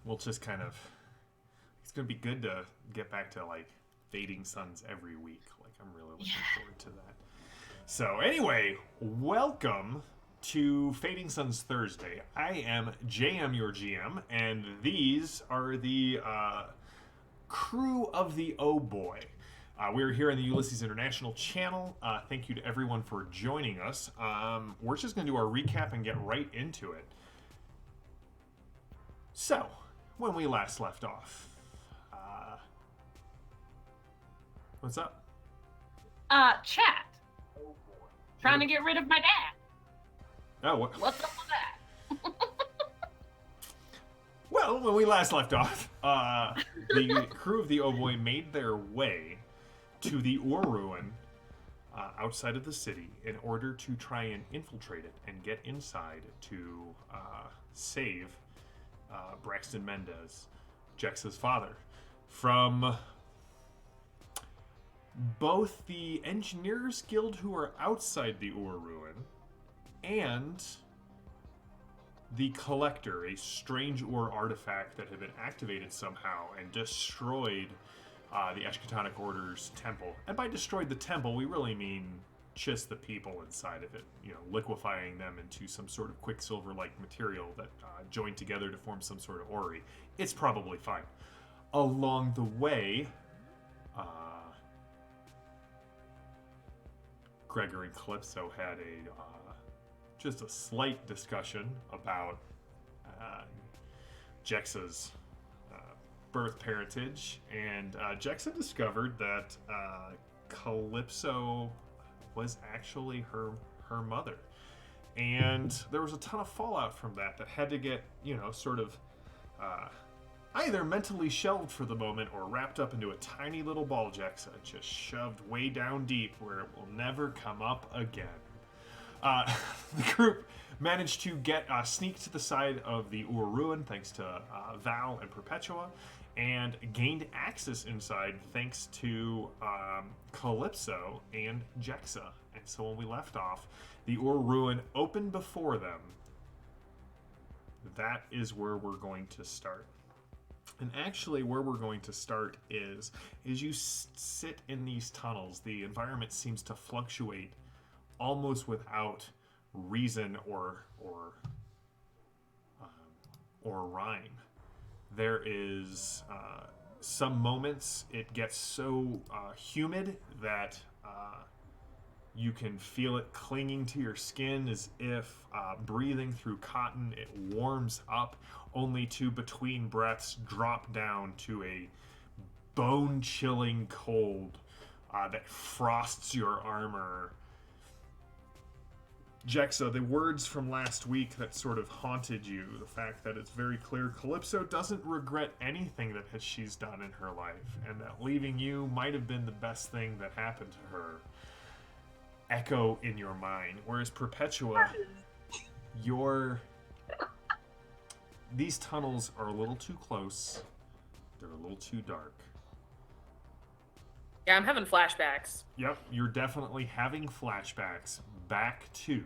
we'll just kind of. It's gonna be good to get back to like Fading Suns every week. Like I'm really looking Yeah. forward to that. So anyway, welcome to Fading Suns Thursday. I am JM, your GM, and these are the crew of the Oh Boy. We're here on the Ulysses International channel. Thank you to everyone for joining us. We're just going to do our recap and get right into it. So, when we last left off, uh, what's up? Chat. What? Trying to get rid of my dad. Oh, what? What's up with that? Well, when we last left off, the crew of the Oh Boy made their way to the Ur Ruin outside of the city in order to try and infiltrate it and get inside to save Braxton Mendez, Jex's father, from both the Engineers Guild who are outside the Ur Ruin and the Collector, a strange Ur artifact that had been activated somehow and destroyed the Eshkatonic Order's temple. And by destroyed the temple, we really mean just the people inside of it, liquefying them into some sort of quicksilver-like material that joined together to form some sort of ori. It's probably fine. Along the way, uh, Gregor and Calypso had just a slight discussion about Jexa's birth parentage, and Jexa discovered that Calypso was actually her mother, and there was a ton of fallout from that had to get sort of either mentally shelved for the moment or wrapped up into a tiny little ball Jexa, just shoved way down deep where it will never come up again. The group managed to get sneak to the side of the Ur Ruin thanks to Val and Perpetua, and gained access inside thanks to Calypso and Jexa. And so when we left off, the Ur Ruin opened before them. That is where we're going to start. And actually, where we're going to start is you sit in these tunnels. The environment seems to fluctuate almost without reason or rhyme. There is some moments it gets so humid that you can feel it clinging to your skin as if breathing through cotton. It warms up, only to between breaths drop down to a bone-chilling cold that frosts your armor. Jexa, the words from last week that sort of haunted you, the fact that it's very clear Calypso doesn't regret anything that she's done in her life, and that leaving you might have been the best thing that happened to her, echo in your mind. Whereas Perpetua, these tunnels are a little too close, they're a little too dark. Yeah, I'm having flashbacks. Yep, you're definitely having flashbacks back to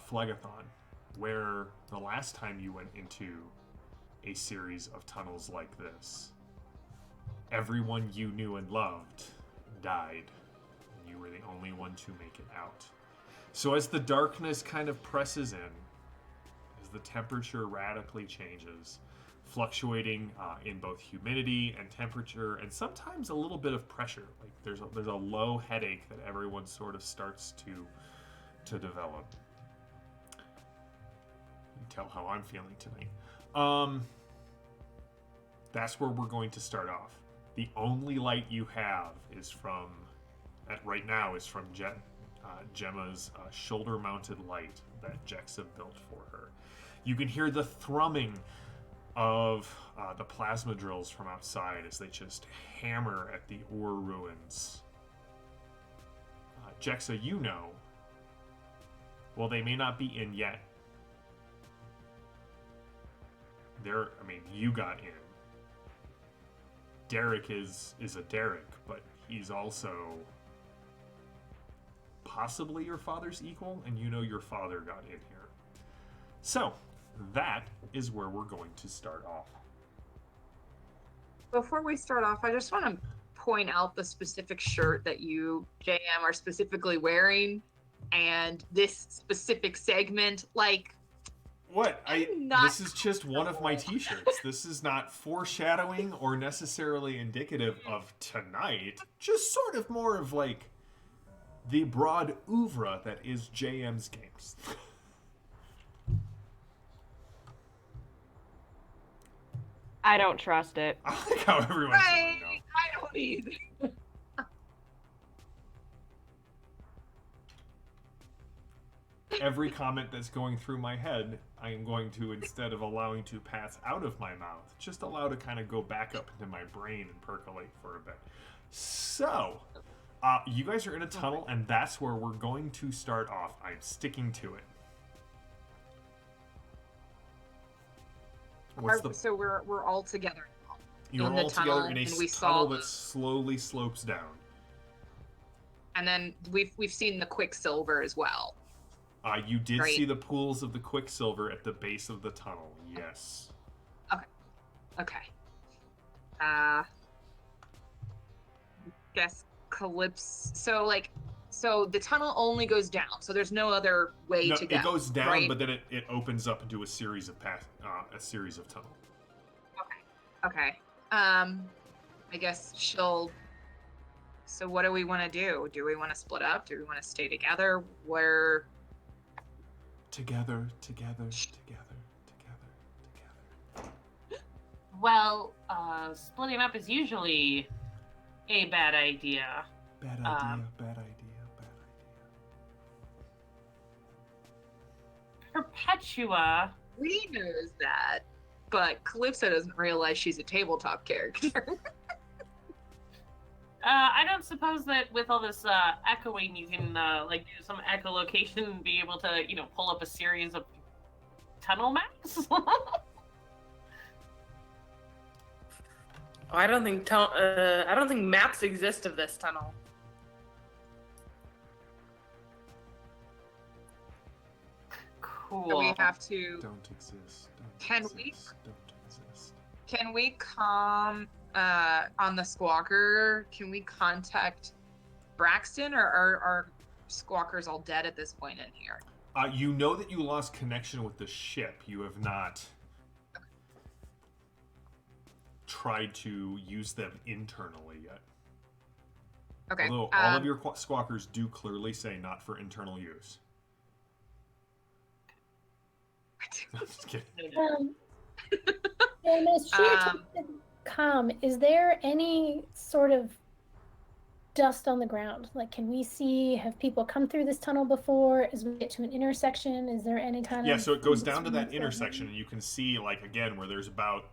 Phlegathon, where the last time you went into a series of tunnels like this, everyone you knew and loved died, and you were the only one to make it out. So as the darkness kind of presses in, as the temperature radically changes, fluctuating in both humidity and temperature, and sometimes a little bit of pressure. Like there's a low headache that everyone sort of starts to develop. You can tell how I'm feeling tonight. That's where we're going to start off. The only light you have is right now is from Gemma's shoulder-mounted light that Jexa built for her. You can hear the thrumming of the plasma drills from outside as they just hammer at the Ur Ruins. Jexa, well, they may not be in yet. You got in. Derek is a Derek, but he's also possibly your father's equal, and your father got in here. So, that is where we're going to start off. Before we start off, I just want to point out the specific shirt that you, JM, are specifically wearing, and this specific segment. Like, What? not This is just one of my t-shirts. This is not foreshadowing or necessarily indicative of tonight. Just sort of more of like the broad oeuvre that is JM's games. I don't trust it. I like how everyone's right. doing now. I don't either. Every comment that's going through my head, I am going to, instead of allowing to pass out of my mouth, just allow to kind of go back up into my brain and percolate for a bit. So, you guys are in a tunnel, and that's where we're going to start off. I'm sticking to it. So we're all together now. You're in the all tunnel, together in a and we tunnel saw that slowly slopes down. And then we've seen the Quicksilver as well. You did Right. see the pools of the Quicksilver at the base of the tunnel. Yes. Okay. Guess Calypso. So the tunnel only goes down. So there's no other way No, to go. it goes down, right? but then it opens up into a series of tunnels. Okay. I guess she'll. So what do we want to do? Do we want to split up? Do we want to stay together? Where? Together. Well, splitting up is usually a bad idea. Bad idea. Perpetua. We knows that, but Calypso doesn't realize she's a tabletop character. I don't suppose that with all this echoing, you can do some echolocation and be able to, pull up a series of tunnel maps. I don't think maps exist of this tunnel. Cool. So we have to. Don't exist. Can we come on the Squawker? Can we contact Braxton, or are Squawkers all dead at this point in here? You know that you lost connection with the ship. You have not tried to use them internally yet. Okay. Although all of your Squawkers do clearly say not for internal use. I'm just kidding. And as she attempts to come, is there any sort of dust on the ground? Like, can we see, have people come through this tunnel before? As we get to an intersection, is there any kind of... Yeah, so it goes down to that intersection, and you can see, again, where there's about...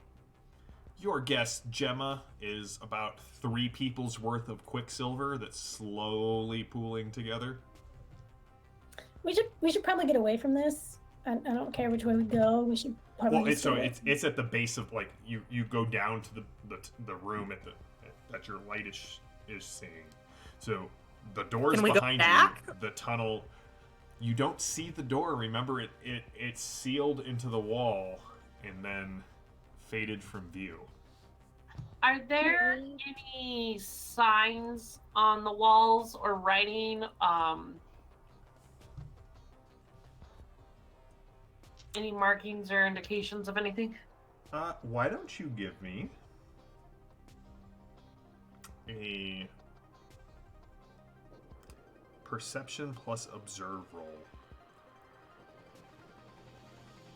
Your guess, Gemma, is about 3 people's worth of Quicksilver that's slowly pooling together. We should probably get away from this. I don't care which way we go. We should probably. Well, it's at the base of you go down to the room that your light is seeing. So the door's behind you. The tunnel. You don't see the door. Remember, it's sealed into the wall and then faded from view. Are there any signs on the walls or writing? Any markings or indications of anything? Why don't you give me a perception plus observe roll?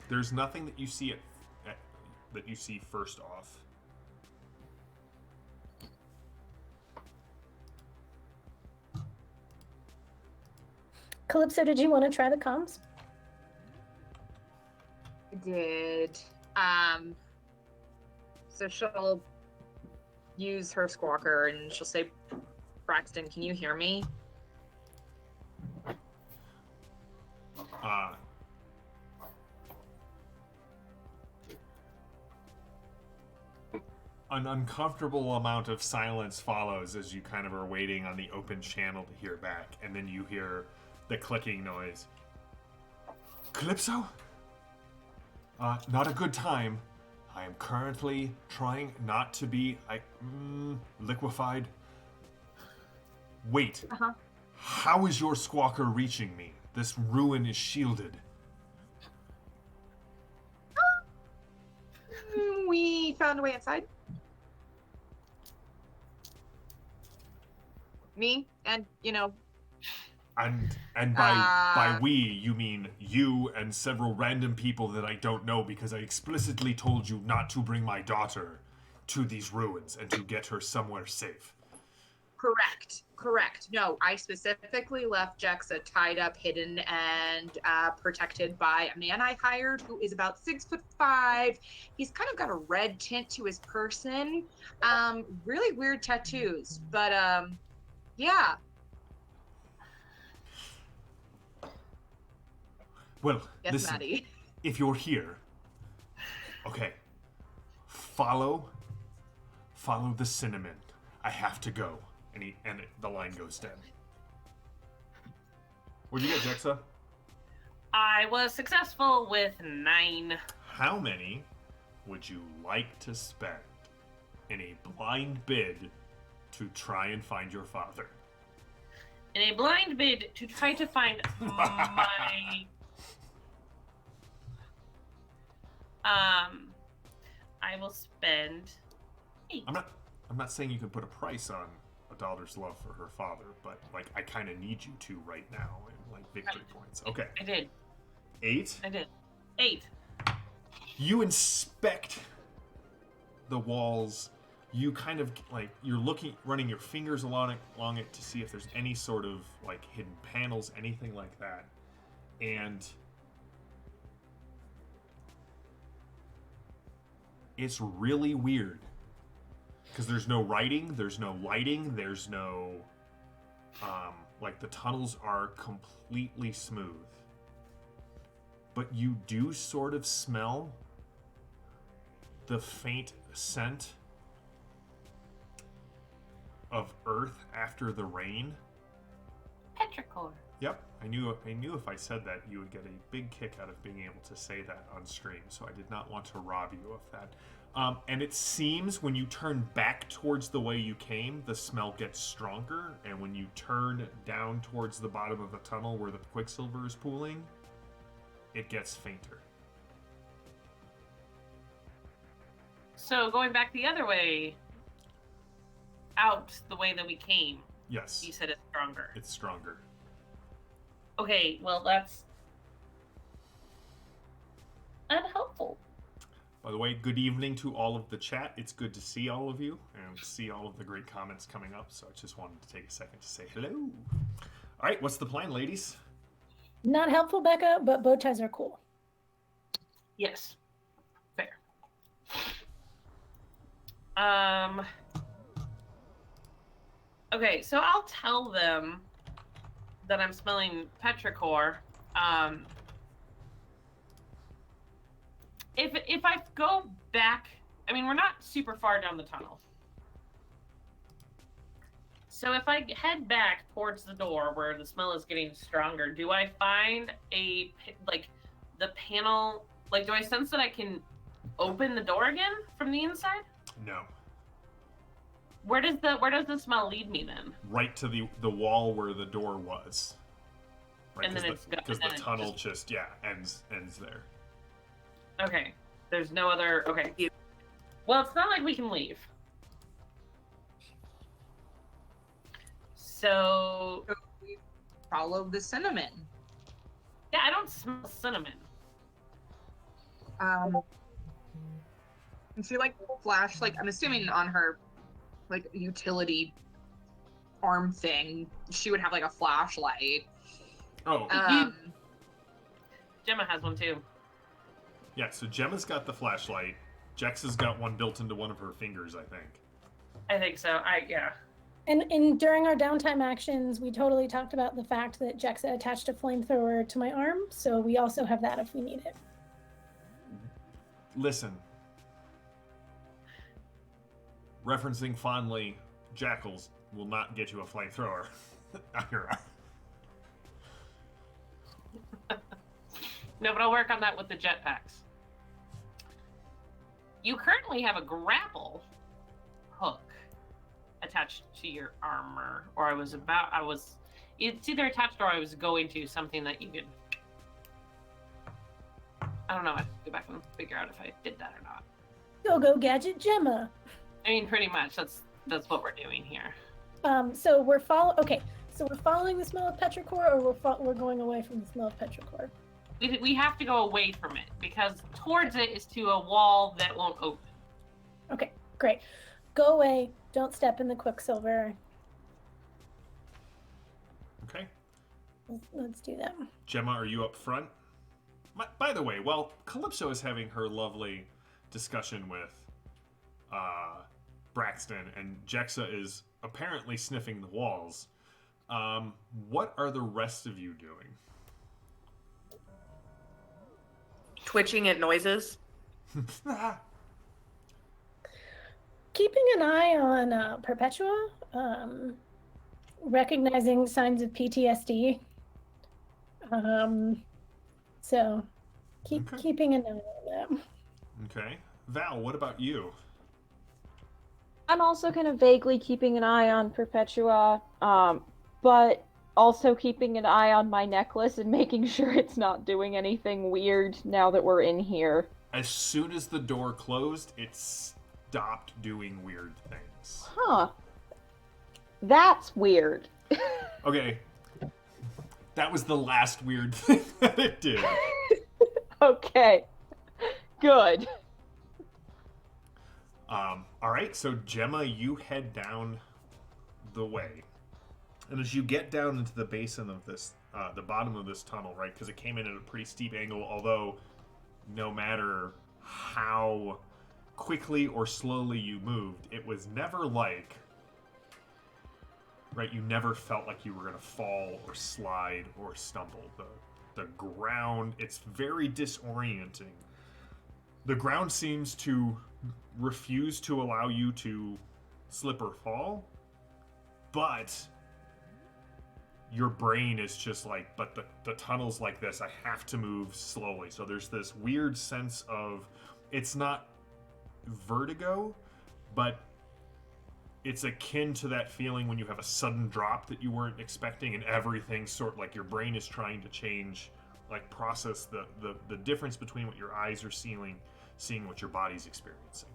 There's nothing that you see that you see first off. Calypso, did you want to try the comms? I did. So she'll use her Squawker and she'll say, Braxton, can you hear me? An uncomfortable amount of silence follows as you kind of are waiting on the open channel to hear back, and then you hear the clicking noise. Calypso? Not a good time. I am currently trying not to be liquefied. Wait. Uh-huh. How is your squawker reaching me? This ruin is shielded. We found a way inside. Me and And by we you mean you and several random people that I don't know, because I explicitly told you not to bring my daughter to these ruins and to get her somewhere safe. Correct. No, I specifically left Jexa tied up, hidden, and protected by a man I hired who is about 6'5". He's kind of got a red tint to his person. Really weird tattoos, but yeah. Well, Yes, listen, Maddie. if you're here, okay, follow the cinnamon. I have to go. And the line goes dead. What'd you get, Jexa? I was successful with 9. How many would you like to spend in a blind bid to try and find your father? In a blind bid to try to find my... I will spend 8. I'm not saying you can put a price on a daughter's love for her father, but like I kind of need you to right now in like victory points. Okay. I did. 8? I did. 8. You inspect the walls. You kind of like you're running your fingers along it to see if there's any sort of like hidden panels, anything like that. And it's really weird. Because there's no writing, there's no lighting, there's no... like, the tunnels are completely smooth. But you do sort of smell the faint scent of earth after the rain. Petrichor. Yep, I knew if I said that, you would get a big kick out of being able to say that on stream, so I did not want to rob you of that. And it seems when you turn back towards the way you came, the smell gets stronger, and when you turn down towards the bottom of the tunnel where the quicksilver is pooling, it gets fainter. So going back the other way, out the way that we came, Yes, you said it's stronger. it's stronger. Okay, well that's unhelpful. By the way, good evening to all of the chat. It's good to see all of you and see all of the great comments coming up, so I just wanted to take a second to say hello. All right, what's the plan, ladies? Not helpful, Becca, but bow ties are cool. Yes. Fair. Okay, so I'll tell them that I'm smelling petrichor. If I go back, I mean, we're not super far down the tunnel. So if I head back towards the door where the smell is getting stronger, do I find the panel, like, do I sense that I can open the door again from the inside? No. Where does the smell lead me then? Right to the wall where the door was. Right, And then it's gone, because and the then it tunnel just ends there. Okay. There's no other. Okay. Well, it's not like we can leave. So. We follow the cinnamon. Yeah, I don't smell cinnamon. And she flash, I'm assuming on her utility arm thing, she would have a flashlight. Oh. Gemma has one too. Yeah, so Gemma's got the flashlight. Jex has got one built into one of her fingers, I think. I think so. Yeah. And during our downtime actions, we totally talked about the fact that Jexa attached a flamethrower to my arm, so we also have that if we need it. Listen. Referencing fondly, jackals will not get you a flamethrower on your arm. No, but I'll work on that with the jetpacks. you currently have a grapple hook attached to your armor, or it's either attached or I was going to something that you could. I don't know. I have to go back and figure out if I did that or not. Go gadget Gemma. I mean, pretty much. That's what we're doing here. So we're following the smell of petrichor, or we're going away from the smell of petrichor. We have to go away from it because towards it is to a wall that won't open. Okay, great. Go away. Don't step in the quicksilver. Okay. Let's do that. Gemma, are you up front? By the way, while Calypso is having her lovely discussion with Braxton and Jexa is apparently sniffing the walls, what are the rest of you doing? Twitching at noises. Keeping an eye on Perpetua, recognizing signs of PTSD. So keeping an eye on them. Okay. Val, what about you? I'm also kind of vaguely keeping an eye on Perpetua, but also keeping an eye on my necklace and making sure it's not doing anything weird now that we're in here. As soon as the door closed, it stopped doing weird things. Huh. That's weird. Okay. That was the last weird thing that it did. Okay. Good. Alright, so Gemma, you head down the way. And as you get down into the basin of this, the bottom of this tunnel, right, because it came in at a pretty steep angle, although no matter how quickly or slowly you moved, it was never like, right, you never felt like you were going to fall or slide or stumble. The ground, it's very disorienting. The ground seems to refuse to allow you to slip or fall, but your brain is just like, but the tunnel's like this, I have to move slowly. So there's this weird sense of, it's not vertigo, but it's akin to that feeling when you have a sudden drop that you weren't expecting and everything sort like your brain is trying to change, like process the difference between what your eyes are seeing what your body's experiencing.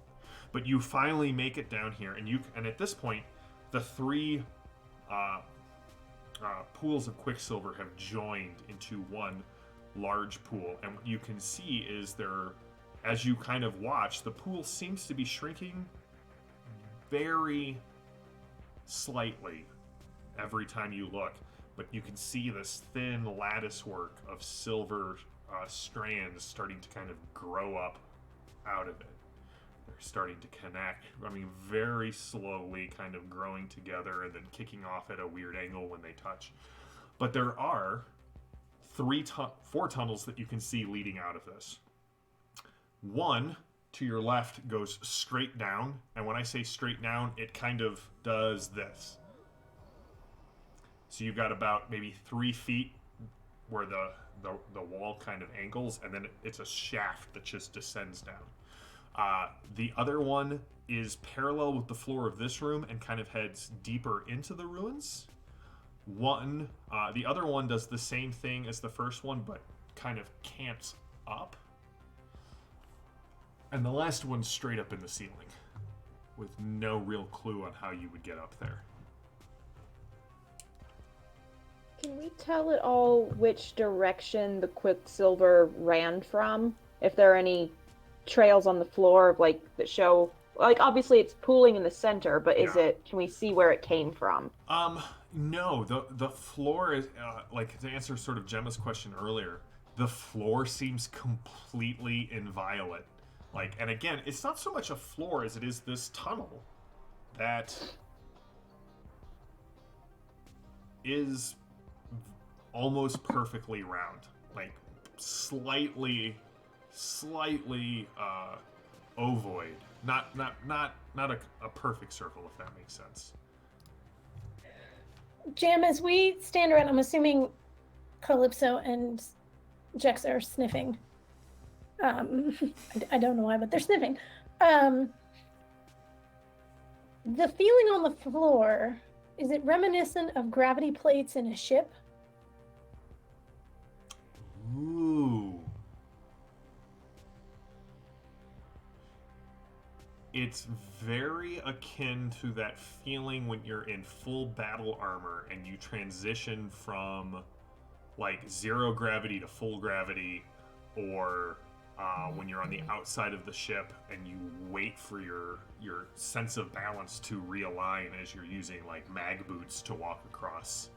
But you finally make it down here, and at this point, the three pools of quicksilver have joined into one large pool, and what you can see is as you kind of watch, the pool seems to be shrinking very slightly every time you look, but you can see this thin lattice work of silver strands starting to kind of grow up out of it. They're starting to connect, I mean, very slowly kind of growing together and then kicking off at a weird angle when they touch. But there are four tunnels that you can see leading out of this. One to your left goes straight down, and when I say straight down, it kind of does this. So you've got about maybe 3 feet where the wall kind of angles, and then it's a shaft that just descends down. The other one is parallel with the floor of this room and kind of heads deeper into the ruins. The other one does the same thing as the first one, but kind of cants up. And the last one's straight up in the ceiling, with no real clue on how you would get up there. Can we tell at all which direction the quicksilver ran from? If there are any trails on the floor of that show, obviously it's pooling in the center, but can we see where it came from? No, the floor is to answer sort of Gemma's question earlier, the floor seems completely inviolate. And again, it's not so much a floor as it is this tunnel that is almost perfectly round, slightly ovoid, not a perfect circle, if that makes sense. Jam, as we stand around, I'm assuming Calypso and Jex are sniffing. I don't know why, but they're sniffing. The feeling on the floor, is it reminiscent of gravity plates in a ship? Ooh. It's very akin to that feeling when you're in full battle armor and you transition from like zero gravity to full gravity, or when you're on the outside of the ship and you wait for your sense of balance to realign as you're using like mag boots to walk across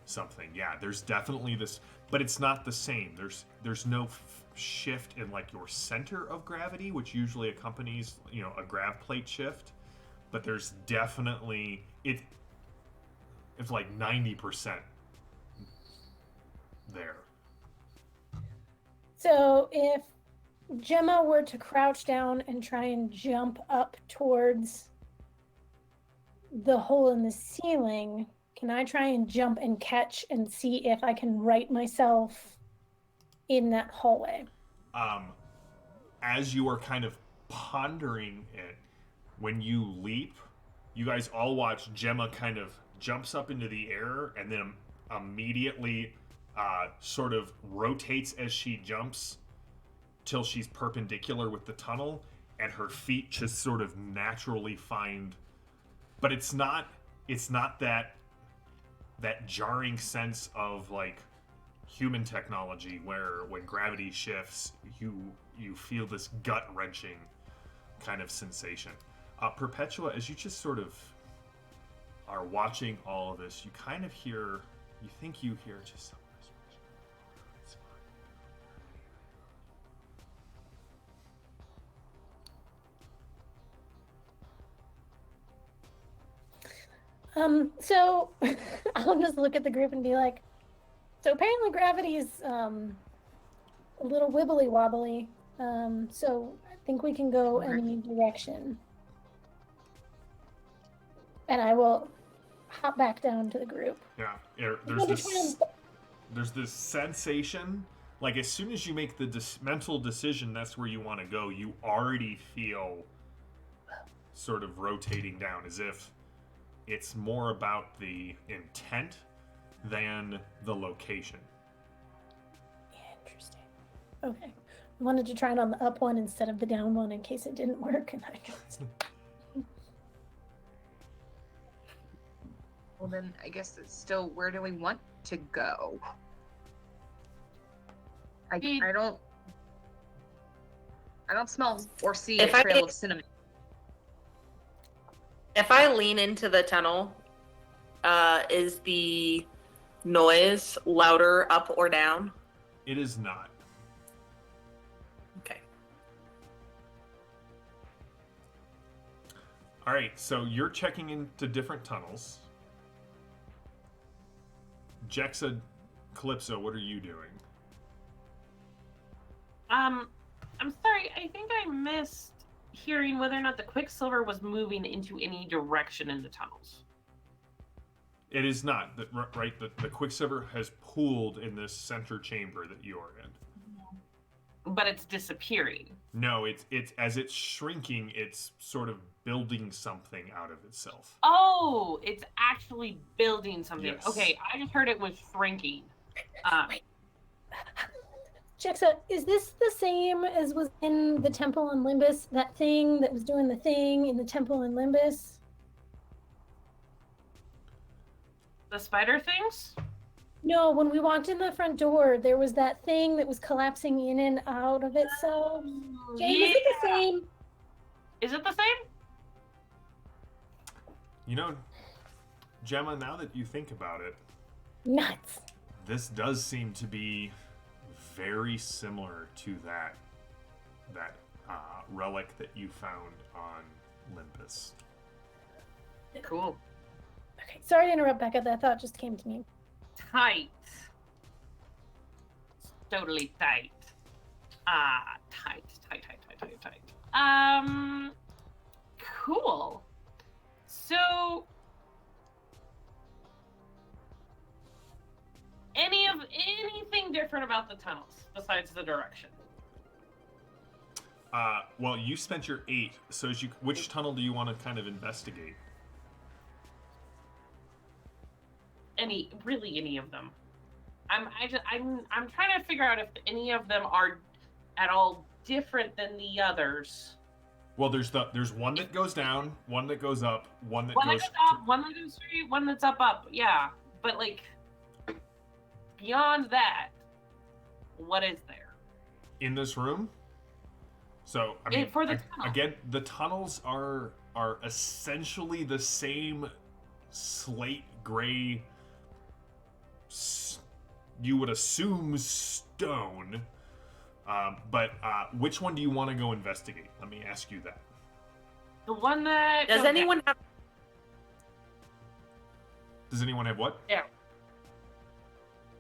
something. Yeah, there's definitely this, but it's not the same. There's no shift in like your center of gravity, which usually accompanies a grav plate shift. But there's definitely it's like 90% there. So if Gemma were to crouch down and try and jump up towards the hole in the ceiling, can I try and jump and catch and see if I can right myself in that hallway? As you are kind of pondering it, when you leap, you guys all watch Gemma kind of jumps up into the air and then immediately sort of rotates as she jumps till she's perpendicular with the tunnel, and her feet just sort of naturally find. But it's not that jarring sense of like human technology where when gravity shifts you feel this gut wrenching kind of sensation. Perpetua, as you just sort of are watching all of this, you kind of hear, you think you hear just some. So I'll just look at the group and be like, so apparently gravity is a little wibbly wobbly. So I think we can go any direction. And I will hop back down to the group. Yeah, there's this sensation, like as soon as you make the mental decision that's where you want to go, you already feel sort of rotating down, as if it's more about the intent than the location. Interesting. Okay. I wanted to try it on the up one instead of the down one in case it didn't work, and I just... Well, then I guess it's still, where do we want to go? I don't smell or see a trail of cinnamon. If I lean into the tunnel, is the noise louder up or down? It is not. Okay. All right, so you're checking into different tunnels. Jexa, Calypso, what are you doing? I'm sorry, I think I missed hearing whether or not the Quicksilver was moving into any direction in the tunnels. It is not. Right, the Quicksilver has pooled in this center chamber that you are in. But it's disappearing. No, it's as it's shrinking, it's sort of building something out of itself. Oh, it's actually building something. Yes. Okay, I just heard it was shrinking. Jexa, is this the same as was in the temple in Limbus? That thing that was doing the thing in the temple in Limbus? The spider things? No, when we walked in the front door, there was that thing that was collapsing in and out of itself. Jane, is it the same? Is it the same? You know, Gemma, now that you think about it, Nuts. this does seem to be very similar to that relic that you found on Olympus. Cool. Okay, sorry to interrupt, Becca. That thought just came to me. Tight. Totally tight. Tight. Cool. So, anything different about the tunnels besides the direction? Well, you spent your 8, so which tunnel do you want to kind of investigate? Any of them. I'm trying to figure out if any of them are at all different than the others. Well, there's one that goes down, one that goes up, one that One goes that goes up, one that goes straight, one that's up. Yeah, but like beyond that, what is there in this room? So I mean, for the tunnel. again, the tunnels are essentially the same slate gray. You would assume stone, but which one do you want to go investigate? Let me ask you that. The one that Does anyone have? Does anyone have what? Yeah.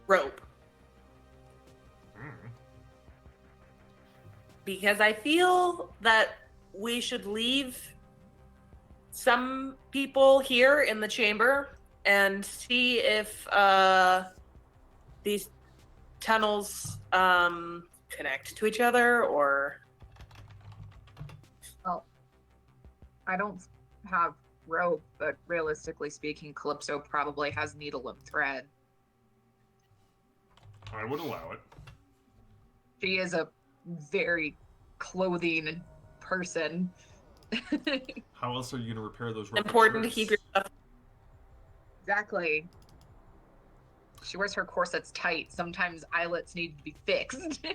Rope? Mm. Because I feel that we should leave some people here in the chamber and see if these tunnels connect to each other, or Well, I don't have rope, but realistically speaking, Calypso probably has needle and thread. I would allow it. She is a very clothing person. How else are you going to repair those ropes? important to keep your stuff. Exactly. She wears her corsets tight. Sometimes eyelets need to be fixed.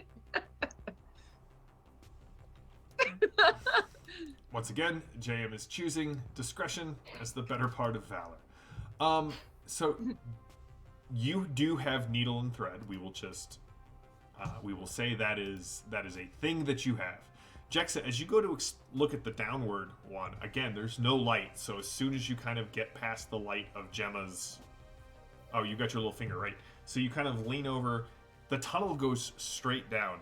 Once again, JM is choosing discretion as the better part of valor. So you do have needle and thread. We will just we will say that is a thing that you have. Jexa, as you go to look at the downward one, again, there's no light. So as soon as you kind of get past the light of Gemma's, oh, you got your little finger right. So you kind of lean over. The tunnel goes straight down,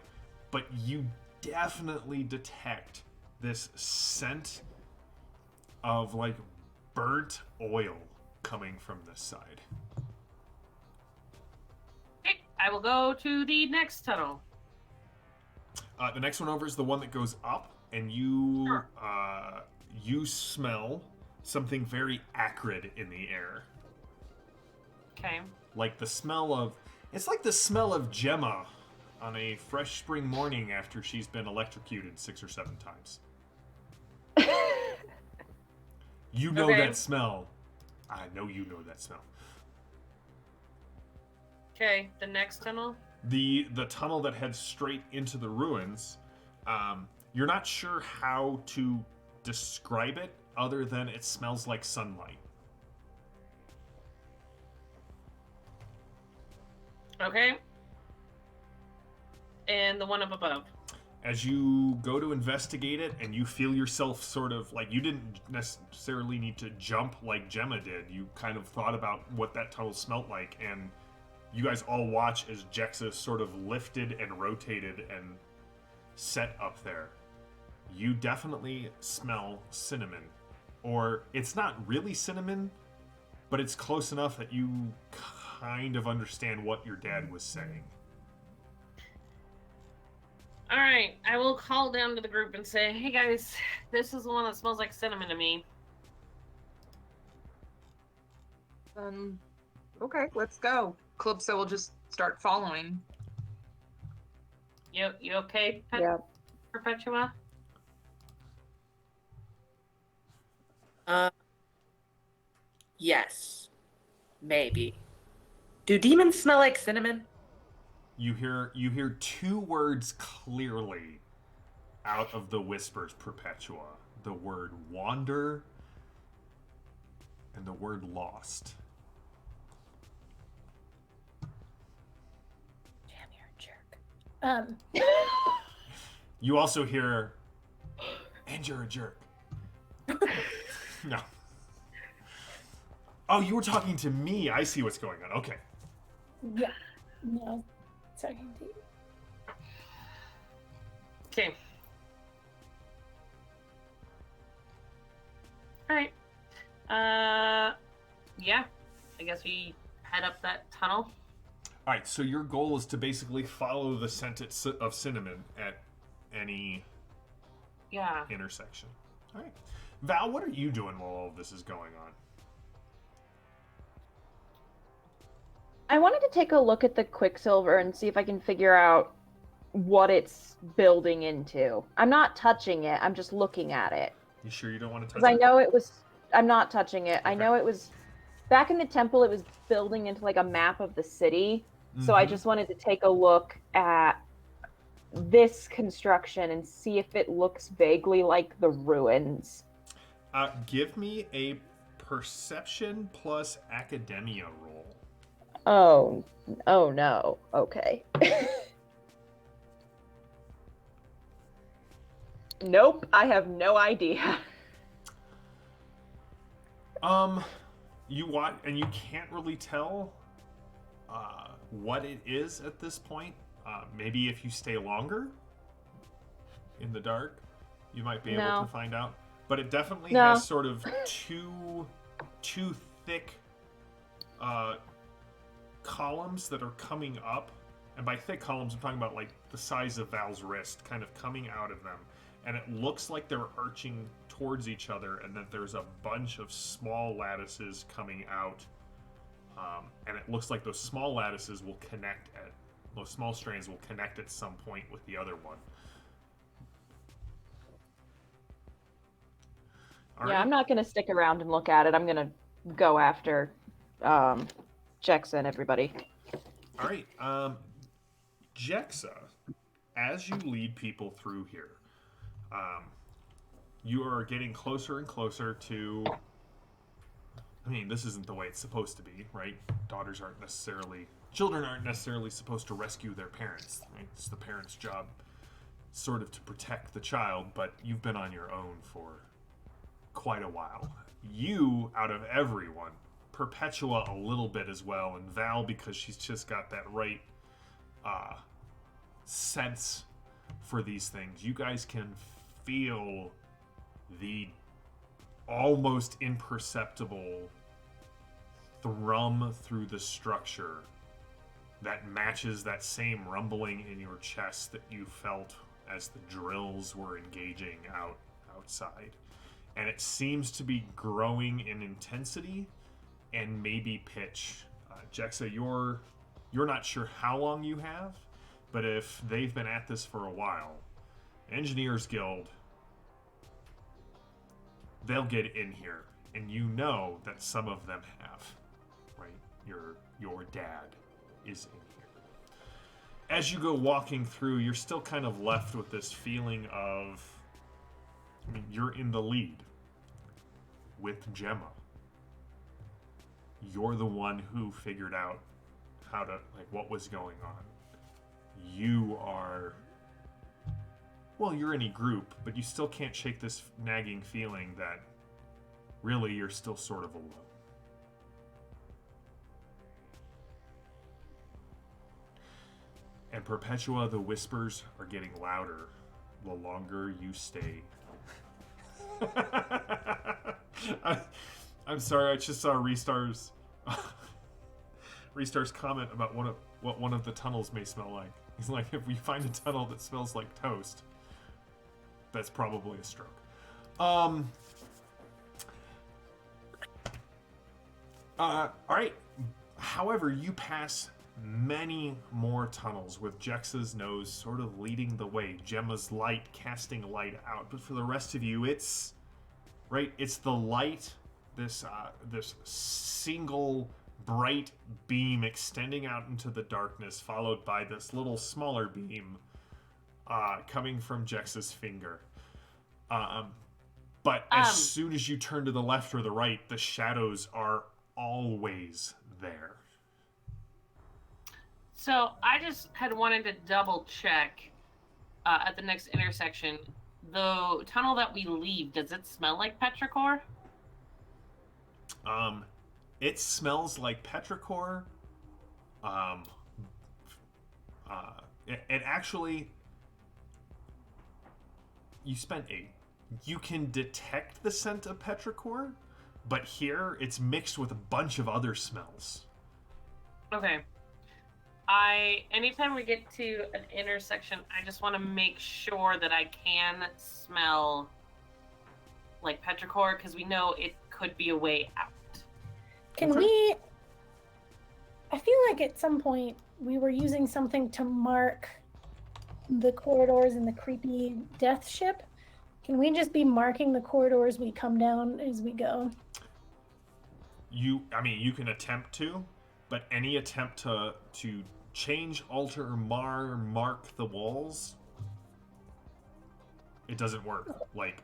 but you definitely detect this scent of like burnt oil coming from this side. Okay, I will go to the next tunnel. The next one over is the one that goes up, and you Sure. You smell something very acrid in the air. Okay. Like the smell of, it's like the smell of Gemma on a fresh spring morning after she's been electrocuted 6 or 7 times. You know Okay. that smell. I know you know that smell. Okay, the next tunnel. The tunnel that heads straight into the ruins, you're not sure how to describe it other than it smells like sunlight. Okay. And the one up above. As you go to investigate it and you feel yourself sort of like, you didn't necessarily need to jump like Gemma did. You kind of thought about what that tunnel smelled like, and you guys all watch as Jexa sort of lifted and rotated and set up there. You definitely smell cinnamon. Or it's not really cinnamon, but it's close enough that you kind of understand what your dad was saying. All right, I will call down to the group and say, "Hey guys, this is the one that smells like cinnamon to me." Okay, let's go. Calypso will just start following. You okay, Yeah. Perpetua? Yes, maybe. Do demons smell like cinnamon? You hear 2 words clearly out of the whispers, Perpetua. The word wander and the word lost. Jam, you're a jerk. You also hear, and you're a jerk. No. Oh, you were talking to me. I see what's going on. Okay. Yeah. No, talking to you. Okay. All right. Yeah. I guess we head up that tunnel. All right, so your goal is to basically follow the scent of cinnamon at any Yeah. intersection. All right. Val, what are you doing while all of this is going on? I wanted to take a look at the Quicksilver and see if I can figure out what it's building into. I'm not touching it, I'm just looking at it. You sure you don't want to touch Because I it? know it was... I'm not touching it. I Okay. know it was... Back in the temple, it was building into like a map of the city. So I Mhm. just wanted to take a look at this construction and see if it looks vaguely like the ruins. Give me a perception plus academia roll. Oh no. Okay. Nope, I have no idea. You watch, and you can't really tell what it is at this point. Maybe if you stay longer in the dark, you might be able No. to find out. But it definitely No. has sort of two thick columns that are coming up. And by thick columns, I'm talking about like the size of Val's wrist, kind of coming out of them. And it looks like they're arching towards each other, and that there's a bunch of small lattices coming out. And it looks like those small lattices will connect at those small strands will connect at some point with the other one. All Yeah, right. I'm not gonna stick around and look at it. I'm gonna go after Jexa and everybody. All right. Jexa, as you lead people through here, you are getting closer and closer to. I mean, this isn't the way it's supposed to be, right? Children aren't necessarily supposed to rescue their parents, right? It's the parent's job, sort of, to protect the child, but you've been on your own for quite a while. You, out of everyone, Perpetua a little bit as well, and Val, because she's just got that right sense for these things. You guys can feel the almost imperceptible thrum through the structure that matches that same rumbling in your chest that you felt as the drills were engaging outside. And it seems to be growing in intensity and maybe pitch. Jexa, you're not sure how long you have, but if they've been at this for a while, Engineers Guild, they'll get in here, and you know that some of them have, right? Your dad is in here. As you go walking through, you're still kind of left with this feeling of, I mean, you're in the lead with Gemma. You're the one who figured out how to, like, what was going on. You are, well, you're in a group, but you still can't shake this nagging feeling that really you're still sort of alone. And Perpetua, the whispers are getting louder the longer you stay. I'm sorry, I just saw Restar's comment about what one of the tunnels may smell like. He's like, if we find a tunnel that smells like toast, that's probably a stroke. All right. However, you pass many more tunnels with Jexa's nose sort of leading the way, Gemma's light casting light out. But for the rest of you, it's the light, this single bright beam extending out into the darkness, followed by this little smaller beam coming from Jexa's finger. But as soon as you turn to the left or the right, the shadows are always there. So I just had wanted to double check at the next intersection. The tunnel that we leave, does it smell like petrichor? It smells like petrichor. It actually, you spent 8. You can detect the scent of petrichor, but here it's mixed with a bunch of other smells. Okay. Anytime we get to an intersection, I just want to make sure that I can smell like petrichor, because we know it could be a way out. Can Okay. we? I feel like at some point we were using something to mark the corridors in the creepy death ship. Can we just be marking the corridors we come down as we go? You can attempt to, but any attempt to change, alter, or mark the walls, it doesn't work. Like,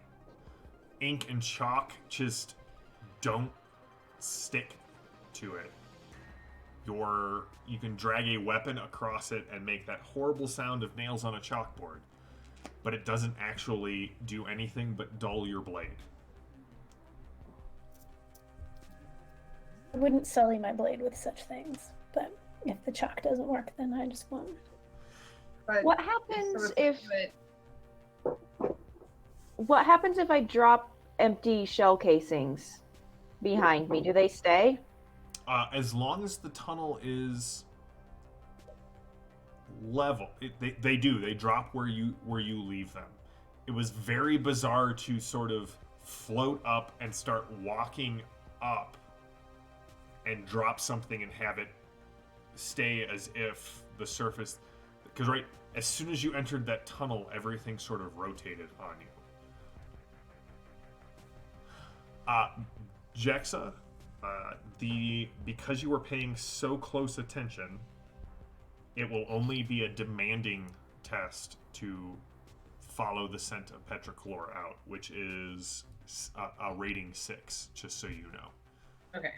ink and chalk just don't stick to it. You can drag a weapon across it and make that horrible sound of nails on a chalkboard, but it doesn't actually do anything but dull your blade. I wouldn't sully my blade with such things, but if the chalk doesn't work, then I just won't. But What happens but What happens if I drop empty shell casings behind me? Do they stay? As long as the tunnel is level, they do. They drop where you leave them. It was very bizarre to sort of float up and start walking up and drop something and have it stay as if the surface, because right as soon as you entered that tunnel, everything sort of rotated on you. Jexa, because you were paying so close attention, it will only be a demanding test to follow the scent of petrichlor out, which is a rating 6, just so you know. Okay.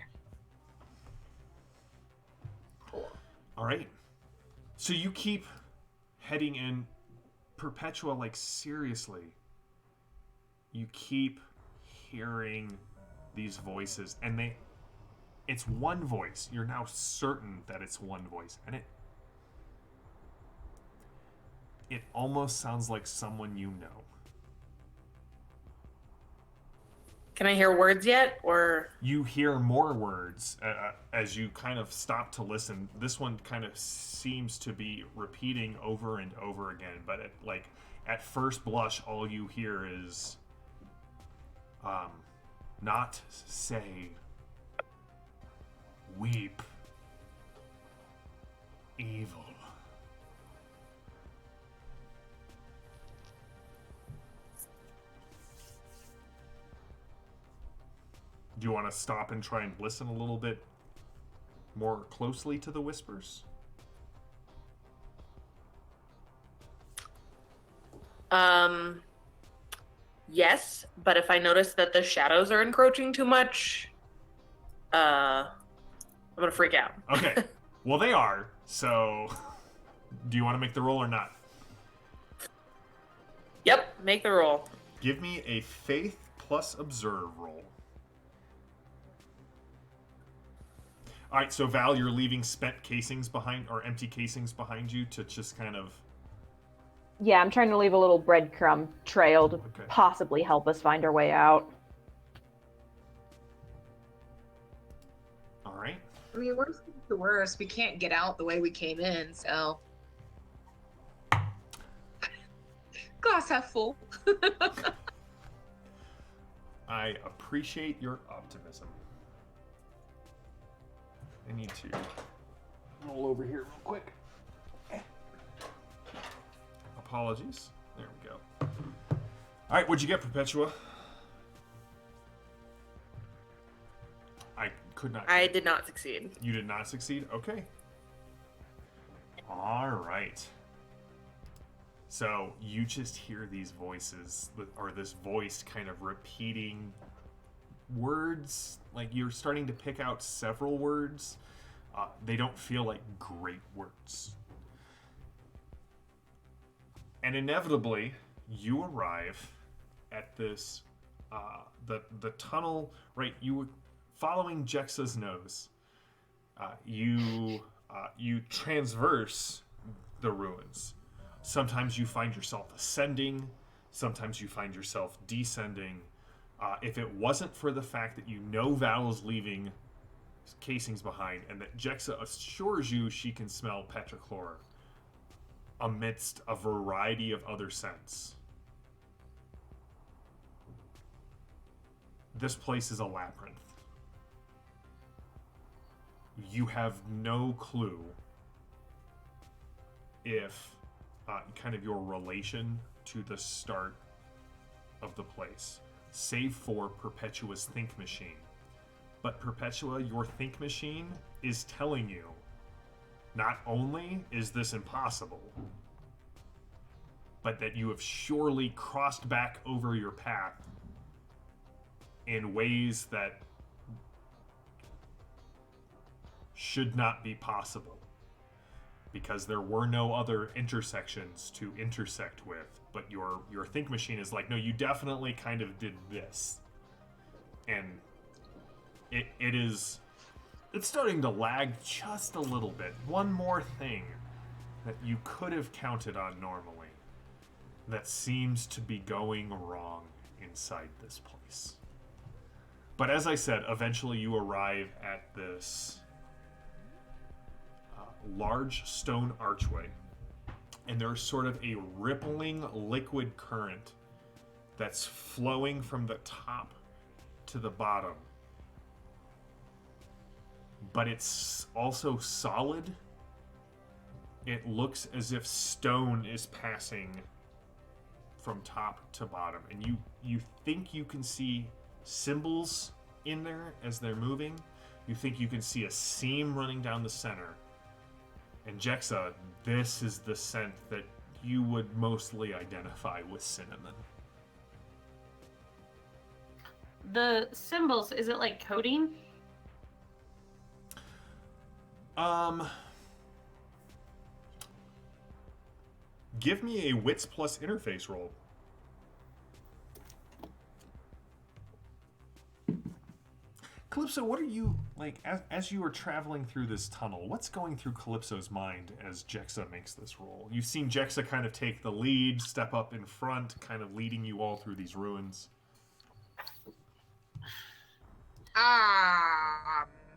All right. So you keep heading in. Perpetua, like, seriously, you keep hearing these voices, and it's one voice. You're now certain that it's one voice, and it almost sounds like someone you know. Can I hear words yet, or? You hear more words as you kind of stop to listen. This one kind of seems to be repeating over and over again, but at first blush, all you hear is not say, weep, evil. Do you want to stop and try and listen a little bit more closely to the whispers? Yes, but if I notice that the shadows are encroaching too much, I'm gonna freak out. Okay. Well, they are. So, do you want to make the roll or not? Yep, make the roll. Give me a faith plus observe roll. All right, so Val, you're leaving spent casings behind, or empty casings behind you to just kind of... Yeah, I'm trying to leave a little breadcrumb trail to Okay. possibly help us find our way out. All right. I mean, worst comes to worst, we can't get out the way we came in, so. Glass half full. I appreciate your optimism. I need to roll over here real quick. Apologies. There we go. All right, what'd you get, Perpetua? I could not. I did not succeed. You did not succeed? Okay. All right. So you just hear these voices, or this voice kind of repeating words. Like, you're starting to pick out several words. They don't feel like great words. And inevitably, you arrive at this, the tunnel, right? You were following Jexa's nose. You transverse the ruins. Sometimes you find yourself ascending. Sometimes you find yourself descending. If it wasn't for the fact that you know Val is leaving casings behind, and that Jexa assures you she can smell petrichlor amidst a variety of other scents. This place is a labyrinth. You have no clue if kind of your relation to the start of the place, save for Perpetua's think machine. But Perpetua, your think machine, is telling you not only is this impossible, but that you have surely crossed back over your path in ways that should not be possible, because there were no other intersections to intersect with. But your think machine is like, no, you definitely kind of did this, and it's starting to lag just a little bit. One more thing that you could have counted on normally that seems to be going wrong inside this place. But as I said, eventually you arrive at this large stone archway, and there's sort of a rippling liquid current that's flowing from the top to the bottom. But it's also solid. It looks as if stone is passing from top to bottom, and you think you can see symbols in there as they're moving. You think you can see a seam running down the center. And Jexa, this is the scent that you would mostly identify with cinnamon. The symbols, is it like coding? Give me a wits plus interface roll. Calypso, what are you, like, as you are traveling through this tunnel, what's going through Calypso's mind as Jexa makes this roll? You've seen Jexa kind of take the lead, step up in front, kind of leading you all through these ruins.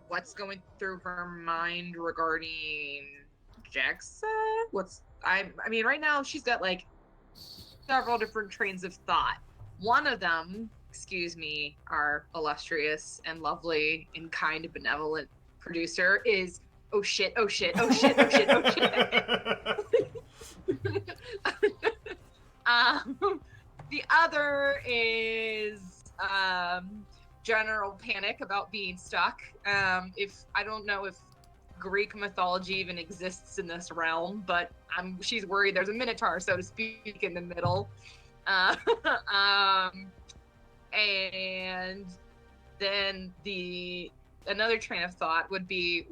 What's going through her mind regarding Jexa? I mean, right now she's got like several different trains of thought. One of them, excuse me, our illustrious and lovely and kind and benevolent producer, is oh shit, oh shit, oh shit, oh shit, oh shit. The other is general panic about being stuck. If I don't know if Greek mythology even exists in this realm, but she's worried there's a minotaur, so to speak, in the middle. And then another train of thought would be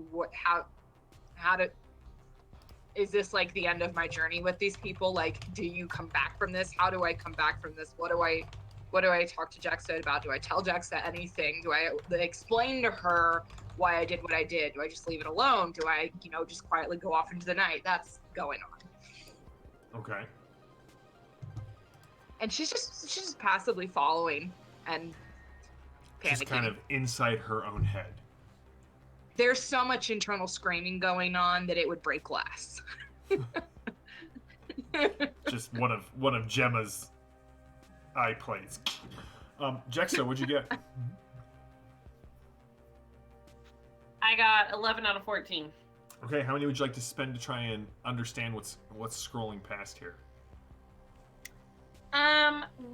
is this like the end of my journey with these people? Like, do you come back from this? How do I come back from this? What do I talk to Jexa about? Do I tell Jexa anything? Do I explain to her why I did what I did? Do I just leave it alone? Do I, just quietly go off into the night? That's going on. Okay. And she's just passively following and panicking. Just kind of inside her own head. There's so much internal screaming going on that it would break glass. Just one of Gemma's eye plates. Jexa, what'd you get? I got 11 out of 14. Okay, how many would you like to spend to try and understand what's scrolling past here?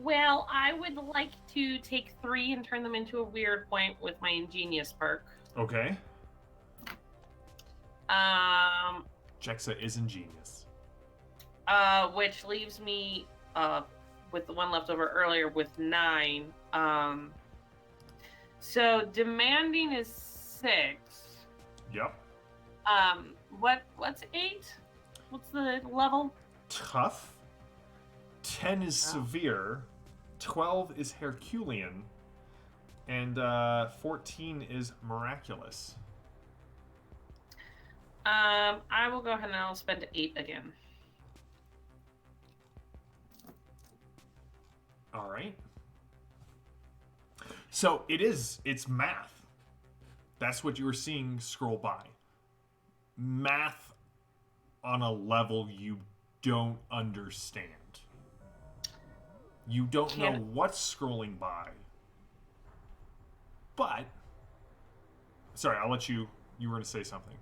Well, I would like to take 3 and turn them into a weird point with my ingenious perk. Okay. Jexa is ingenious. Which leaves me, with the one left over earlier with 9. So demanding is 6. Yep. What's 8? What's the level? Tough. 10 is severe. 12 is Herculean. And 14 is miraculous. I will go ahead and I'll spend 8 again. All right. So it's math. That's what you were seeing scroll by. Math on a level you don't understand. You don't know what's scrolling by. But, sorry, I'll let you were going to say something.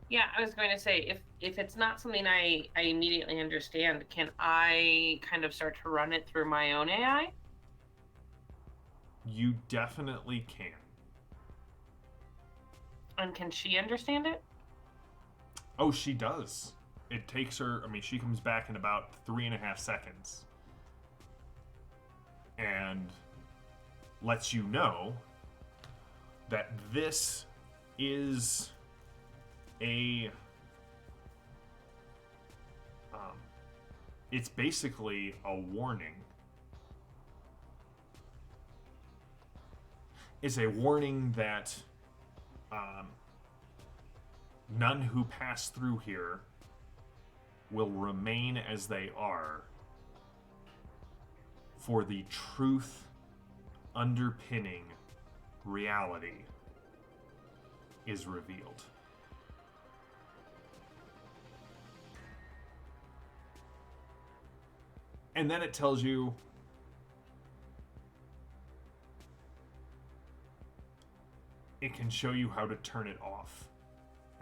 Yeah, I was going to say, if it's not something I immediately understand, can I kind of start to run it through my own AI? You definitely can. And can she understand it? Oh, she does. It takes her, she comes back in about 3.5 seconds. And lets you know that this is it's basically a warning. It's a warning that none who pass through here will remain as they are, for the truth underpinning reality is revealed. And then it tells you it can show you how to turn it off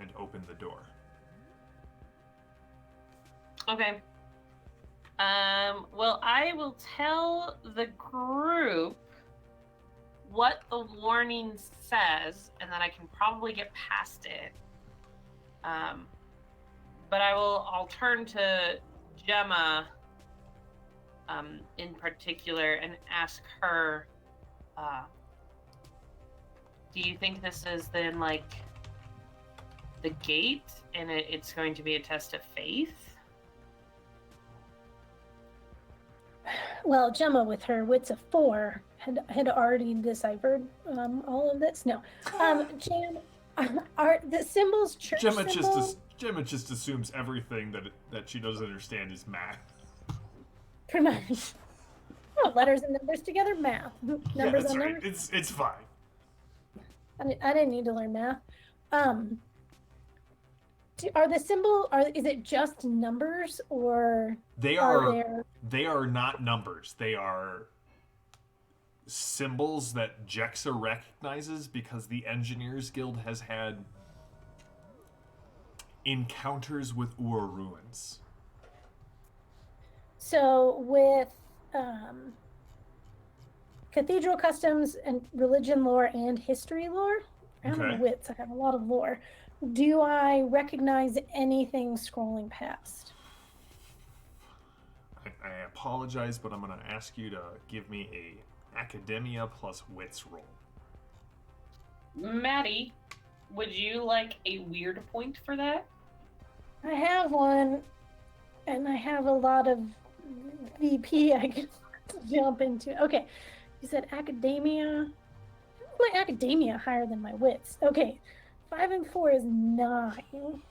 and open the door. Okay. Well, I will tell the group what the warning says, and then I can probably get past it. But I'll turn to Gemma in particular and ask her, do you think this is then like the gate and it's going to be a test of faith? Well, Gemma, with her wits of 4, had already deciphered all of this. No, Jan, are the symbols church symbols? Gemma just assumes everything that she doesn't understand is math. Pretty much. Oh, letters and numbers together, math. Numbers that's on right. numbers. It's fine. I didn't need to learn math. Are the is it just numbers, or they are not numbers. They are symbols that Jexa recognizes because the Engineers Guild has had encounters with Ur ruins. So with cathedral customs and religion lore and history lore, I have my wits. I have a lot of lore. Do I recognize anything scrolling past? I apologize, but I'm going to ask you to give me a Academia plus Wits roll. Maddie, would you like a weird point for that? I have one, and I have a lot of VP I can jump into. Okay, you said Academia. My Academia higher than my Wits. Okay. 5 and 4 is 9.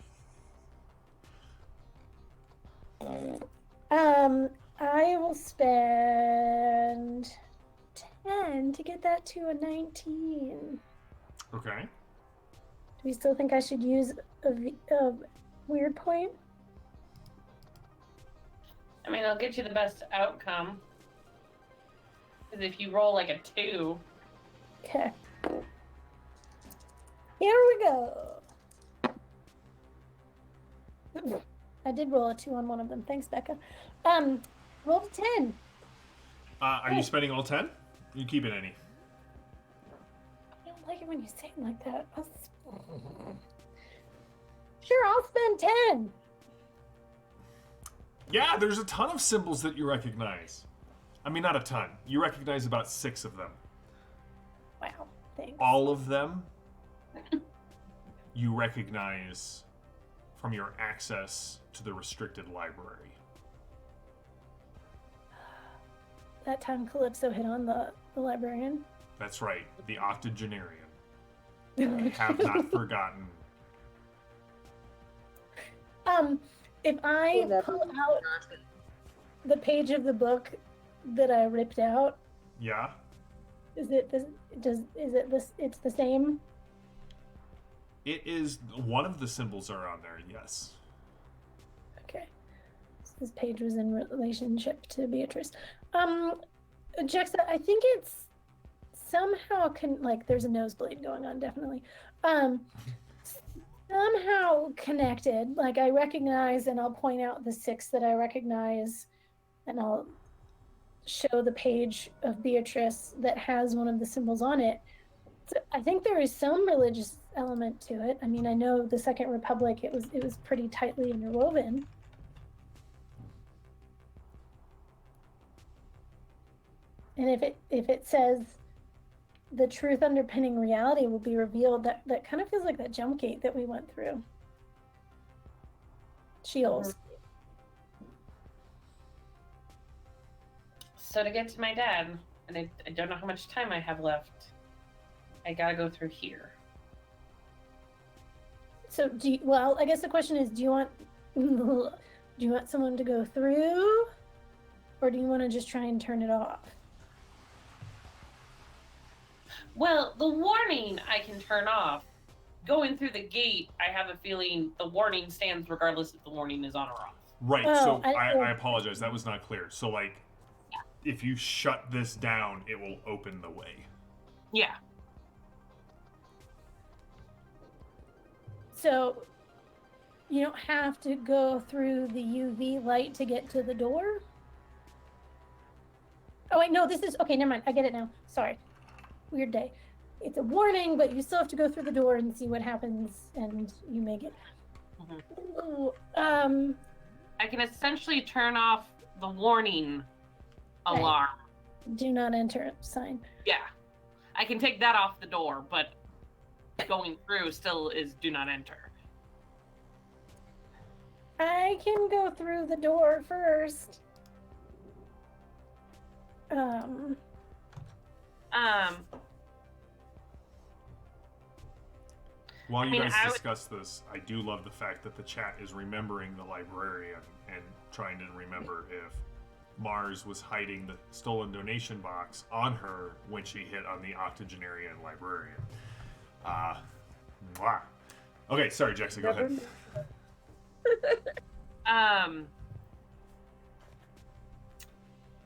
I will spend 10 to get that to a 19. Okay. Do we still think I should use a weird point? I mean, I'll get you the best outcome. Because if you roll like a 2. Okay. Here we go. I did roll a 2 on one of them. Thanks, Becca. Rolled a 10. Are you spending all 10? You keeping any? I don't like it when you say it like that. Sure, I'll spend 10. Yeah, there's a ton of symbols that you recognize. I mean, not a ton. You recognize about 6 of them. Wow, thanks. All of them you recognize from your access to the restricted library. That time Calypso hit on the librarian. That's right, the octogenarian. I have not forgotten. If I pull out the page of the book that I ripped out, Yeah? is it this? It's the same? It is one of the symbols are on there. Yes. Okay. So this page was in relationship to Beatrice. Jexa, I think it's somehow like there's a nosebleed going on, definitely. Somehow connected. Like I recognize, and I'll point out the 6 that I recognize, and I'll show the page of Beatrice that has one of the symbols on it. So I think there is some religious element to it. I mean, I know the Second Republic, it was pretty tightly interwoven. And if it says the truth underpinning reality will be revealed, that kind of feels like that jump gate that we went through. Shields. So to get to my dad, and I don't know how much time I have left, I gotta go through here. So well, I guess the question is, do you want someone to go through, or do you want to just try and turn it off? Well, the warning I can turn off. Going through the gate, I have a feeling the warning stands regardless if the warning is on or off. Right. Oh, So I apologize. That was not clear. So like, if you shut this down, it will open the way. Yeah. So you don't have to go through the UV light to get to the door? Oh wait, no, this is okay, never mind. I get it now. Sorry. Weird day. It's a warning, but you still have to go through the door and see what happens, and you may get. I can essentially turn off the warning alarm. Do not enter sign. Yeah. I can take that off the door, but going through still is do not enter. I can go through the door first. While you guys I discuss this, I do love the fact that the chat is remembering the librarian and trying to remember if Mars was hiding the stolen donation box on her when she hit on the octogenarian librarian. Mwah. Okay, sorry, Jexa, go ahead.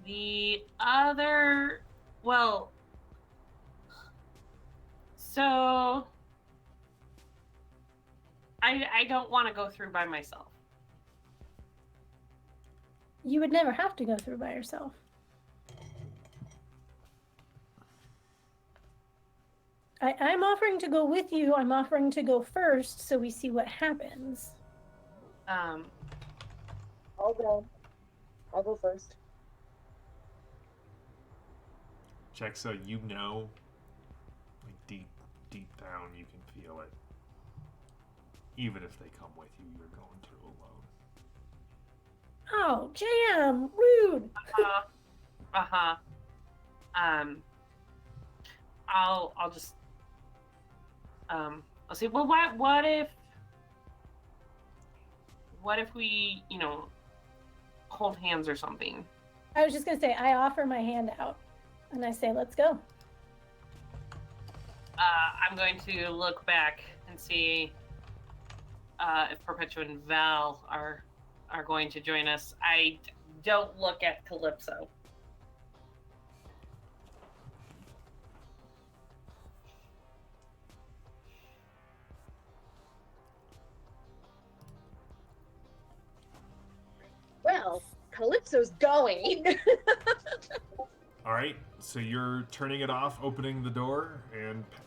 The other, well, so I don't want to go through by myself. You would never have to go through by yourself. I'm offering to go with you. I'm offering to go first so we see what happens. I'll go first. Jexa, you know, like deep down, you can feel it. Even if they come with you, you're going through alone. Oh, Jam, rude. I'll just I'll say, well, what if we, hold hands or something? I was just gonna say, I offer my hand out, and I say, let's go. I'm going to look back and see if Perpetua and Val are going to join us. I don't look at Calypso. Well, Calypso's going. All right, so you're turning it off, opening the door,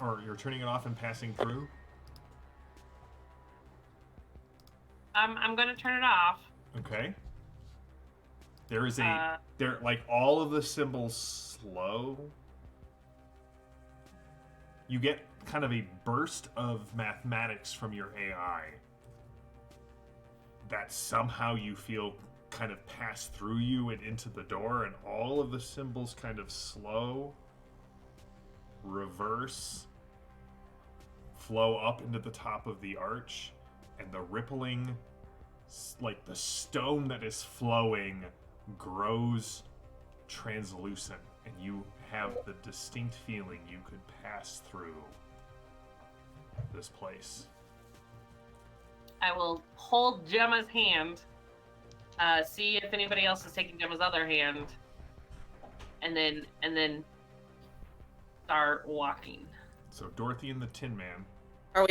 or you're turning it off and passing through. I'm going to turn it off. Okay. There is like all of the symbols slow. You get kind of a burst of mathematics from your AI that somehow you feel kind of pass through you and into the door, and all of the symbols kind of slow, reverse, flow up into the top of the arch, and the rippling, like the stone that is flowing, grows translucent, and you have the distinct feeling you could pass through this place. I will hold Gemma's hand, see if anybody else is taking Gemma's other hand, and then start walking. So Dorothy and the Tin Man. Are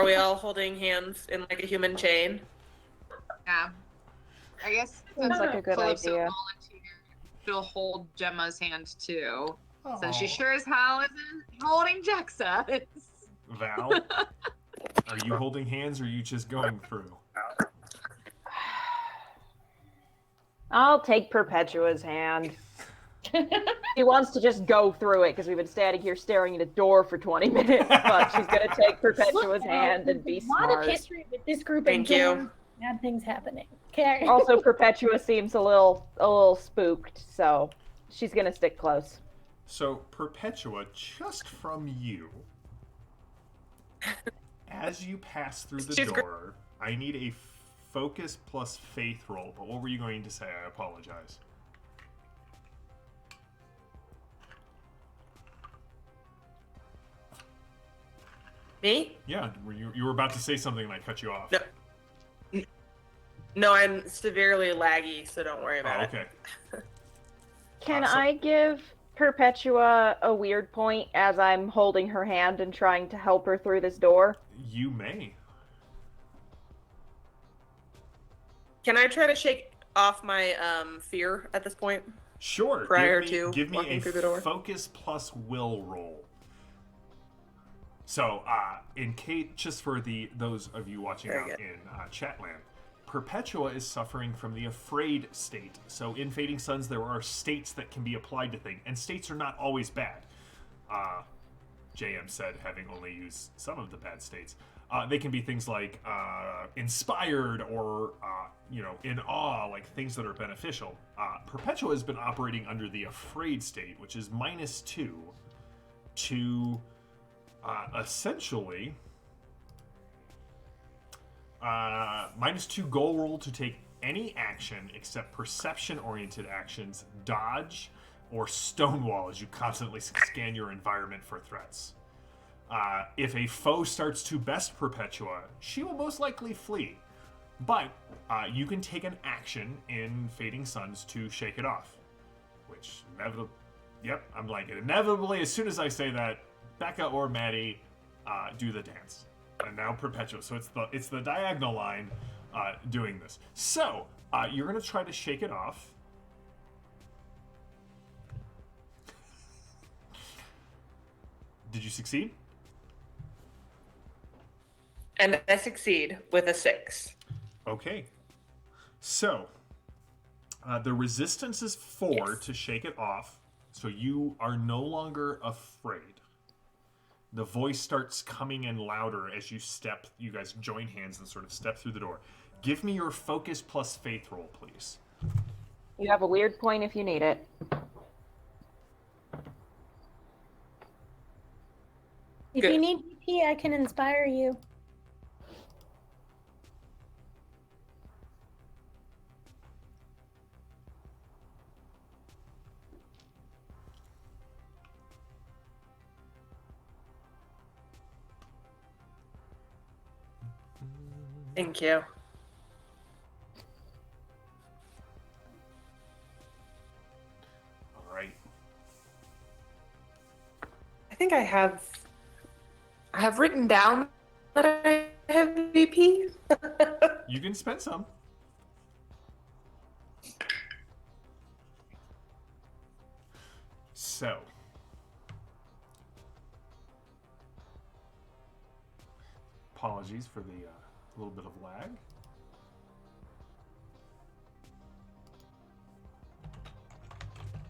we all holding hands in like a human chain? Yeah. I guess Seems like a good Calypso idea. volunteered, she'll hold Gemma's hand too. So she Aw. sure as hell isn't holding Jexa. Val, are you holding hands or are you just going through? I'll take Perpetua's hand. She wants to just go through it because we've been standing here staring at a door for 20 minutes, but she's going to take Perpetua's hand and be There's a lot of smart. history with this group Thank and you. doors, bad things happening. Okay. Also, Perpetua seems a little spooked, so she's going to stick close. So Perpetua, just from you, as you pass through the She's door, I need a focus plus faith roll. But what were you going to say? I apologize. Me? Yeah, you were about to say something and I cut you off. No. No, I'm severely laggy, so don't worry Oh, about it. okay. Can So- I give Perpetua a weird point as I'm holding her hand and trying to help her through this door? You may. Can I try to shake off my fear at this point? Sure. Prior give to give me walking a through the door. focus plus will roll. So, in case, just for those of you watching Very out good. in Chatland, Perpetua is suffering from the afraid state. So, in Fading Suns, there are states that can be applied to things, and states are not always bad. JM said, having only used some of the bad states. They can be things like inspired or, in awe, like things that are beneficial. Perpetua has been operating under the afraid state, which is -2 to essentially -2 goal roll to take any action except perception-oriented actions, dodge, or stonewall as you constantly scan your environment for threats. If a foe starts to best Perpetua, she will most likely flee. But you can take an action in Fading Suns to shake it off. Which, I'm like, inevitably, as soon as I say that, Becca or Maddie do the dance. And now Perpetua. So it's the diagonal line doing this. So, you're going to try to shake it off. Did you succeed? And I succeed with a 6. Okay. So, the resistance is 4 to shake it off, so you are no longer afraid. The voice starts coming in louder as you guys join hands and sort of step through the door. Give me your focus plus faith roll, please. You have a weird point if you need it. If Good. you need PP, I can inspire you. Thank you. All right. I think I have written down that I have VP. You can spend some. So. Apologies for the little bit of lag.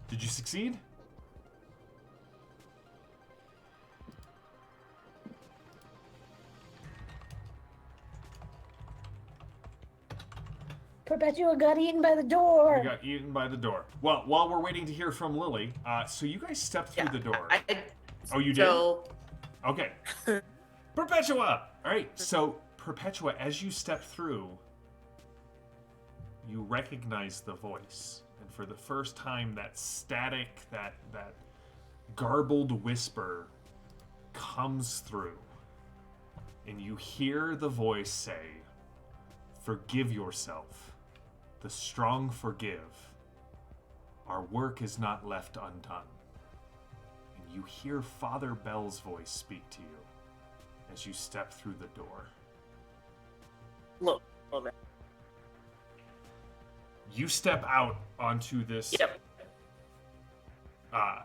Did you succeed? Perpetua got eaten by the door. You got eaten by the door. Well, while we're waiting to hear from Lily, so you guys stepped through the door. Oh, you did? So, Okay. Perpetua! Alright, so Perpetua, as you step through, you recognize the voice. And for the first time, that static, that garbled whisper comes through and you hear the voice say, "Forgive yourself. The strong forgive. Our work is not left undone." And you hear Father Bell's voice speak to you as you step through the door. Look, hold it. You step out onto this. Yep.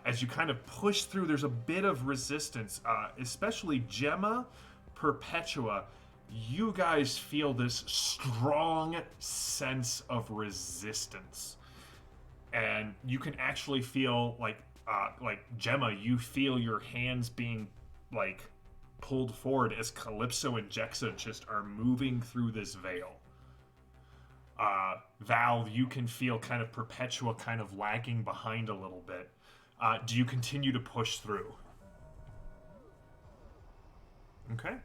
As you kind of push through, there's a bit of resistance, especially Gemma, Perpetua. You guys feel this strong sense of resistance, and you can actually feel like Gemma, you feel your hands being like pulled forward as Calypso and Jexa just are moving through this veil. Val, you can feel kind of Perpetua kind of lagging behind a little bit. Do you continue to push through? Okay.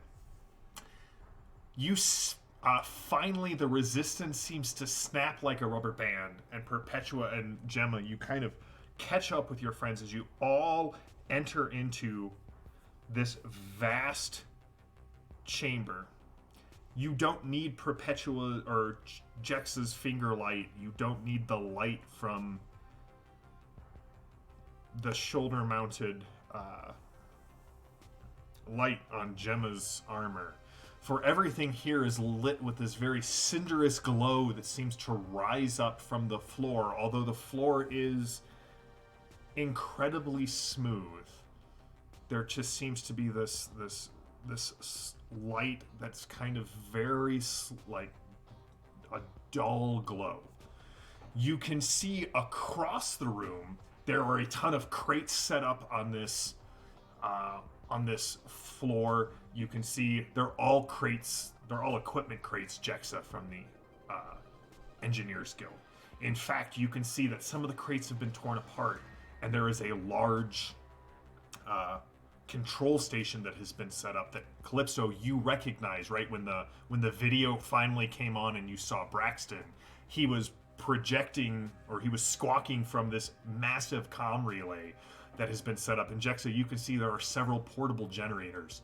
You finally, the resistance seems to snap like a rubber band, and Perpetua and Gemma, you kind of catch up with your friends as you all enter into this vast chamber. You don't need Perpetua or Jex's finger light. You don't need the light from the shoulder-mounted light on Gemma's armor. For everything here is lit with this very cinderous glow that seems to rise up from the floor, although the floor is incredibly smooth. There just seems to be this light that's kind of very like a dull glow. You can see across the room there are a ton of crates set up on this floor. You can see they're all crates. They're all equipment crates, Jexa, from the Engineers Guild. In fact, you can see that some of the crates have been torn apart, and there is a large control station that has been set up that Calypso, you recognize, right? When the video finally came on and you saw Braxton, he was projecting, or he was squawking from this massive comm relay that has been set up. And Jexa, you can see there are several portable generators.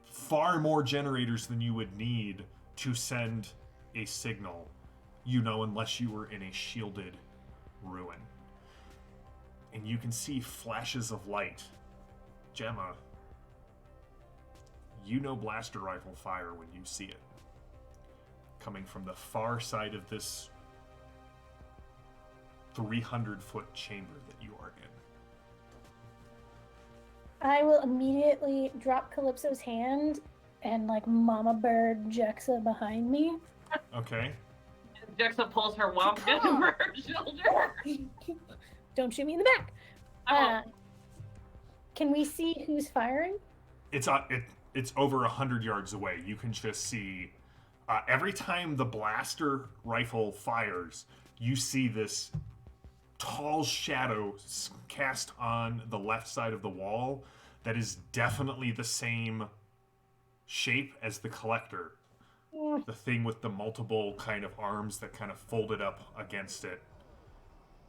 Far more generators than you would need to send a signal, unless you were in a shielded ruin. And you can see flashes of light. Gemma, blaster rifle fire when you see it. Coming from the far side of this 300-foot chamber that you are in. I will immediately drop Calypso's hand and Mama Bird Jexa behind me. Okay. Jexa pulls her womp gun over her shoulder. Don't shoot me in the back. Can we see who's firing? It's over 100 yards away. You can just see every time the blaster rifle fires, you see this tall shadow cast on the left side of the wall that is definitely the same shape as the collector. The thing with the multiple kind of arms that kind of folded up against it.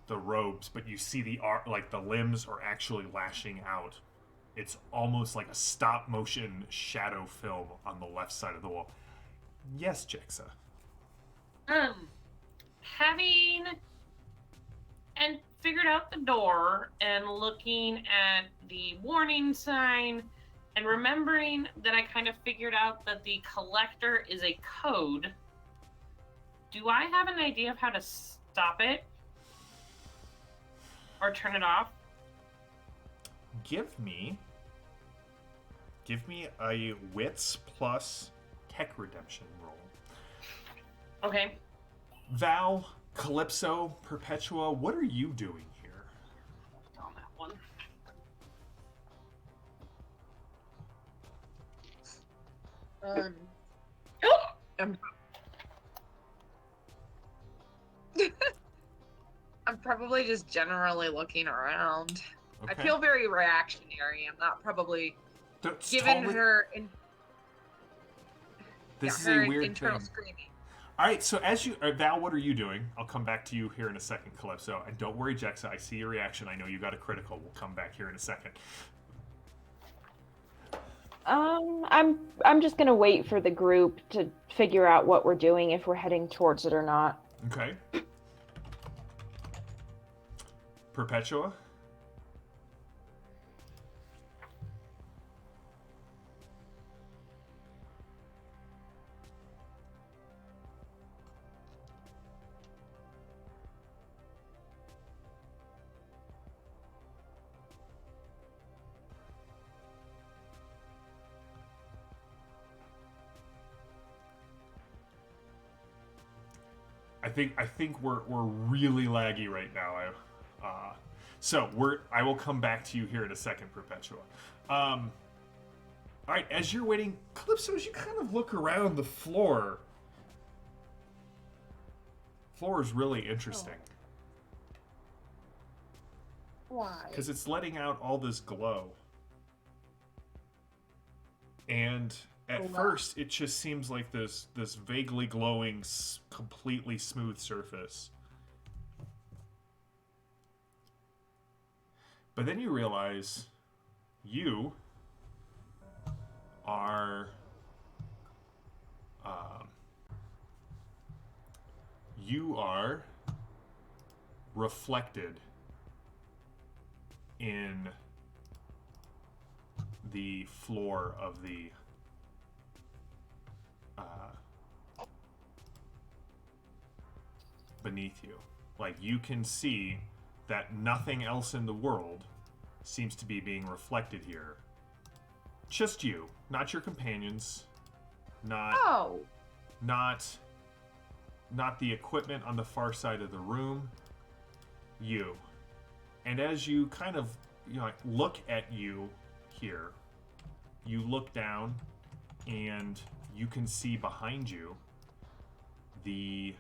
The robes, but you see the limbs are actually lashing out. It's almost like a stop motion shadow film on the left side of the wall. Yes, Jexa. Having and figured out the door and looking at the warning sign and remembering that I kind of figured out that the collector is a code, do I have an idea of how to stop it? Or turn it off? Give me a wits plus tech redemption roll. Okay. Val, Calypso, Perpetua, what are you doing here? On that one. I'm probably just generally looking around. Okay. I feel very reactionary. I'm not probably given her This is her a weird internal thing. screaming. All right, so as you, Val, what are you doing? I'll come back to you here in a second, Calypso. And don't worry, Jexa, I see your reaction. I know you got a critical. We'll come back here in a second. I'm just gonna wait for the group to figure out what we're doing, if we're heading towards it or not. Okay. Perpetua? I think we're really laggy right now. I will come back to you here in a second, Perpetua. All right, as you're waiting, Calypso, as you kind of look around the floor, floor is really interesting Why? because it's letting out all this glow, and at first it just seems like this vaguely glowing, completely smooth surface. But then you realize you are reflected in the floor of the beneath you. Like, you can see that nothing else in the world seems to be being reflected here. Just you, not your companions, not the equipment on the far side of the room. You. And as you kind of look at you here, you look down and you can see behind you the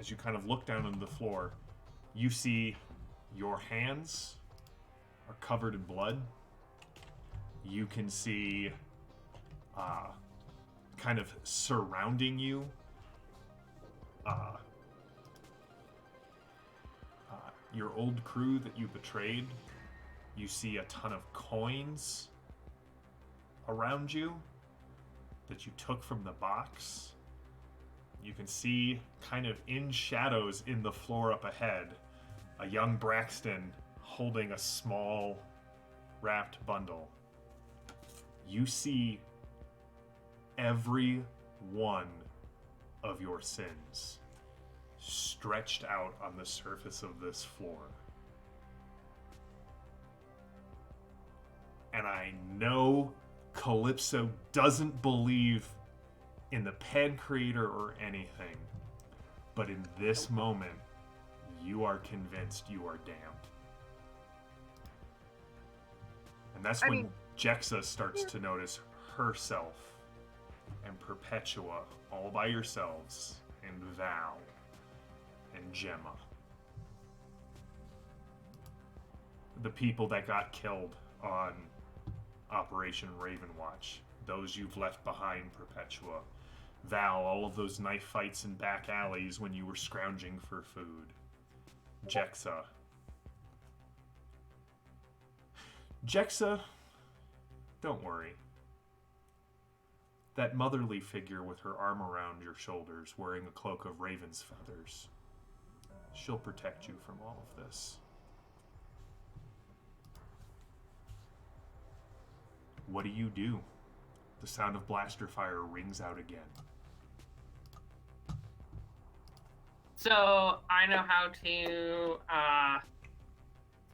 as you kind of look down on the floor, you see your hands are covered in blood. You can see kind of surrounding you your old crew that you betrayed. You see a ton of coins around you that you took from the box. You can see, kind of in shadows in the floor up ahead, a young Braxton holding a small wrapped bundle. You see every one of your sins stretched out on the surface of this floor. And I know Calypso doesn't believe in the pen creator or anything, but in this moment, you are convinced you are damned. And that's when Jexa starts to notice herself and Perpetua all by yourselves, and Val and Gemma. The people that got killed on Operation Ravenwatch. Those you've left behind, Perpetua. Val, all of those knife fights in back alleys when you were scrounging for food. Jexa. Jexa, don't worry. That motherly figure with her arm around your shoulders, wearing a cloak of raven's feathers. She'll protect you from all of this. What do? The sound of blaster fire rings out again. So I know how to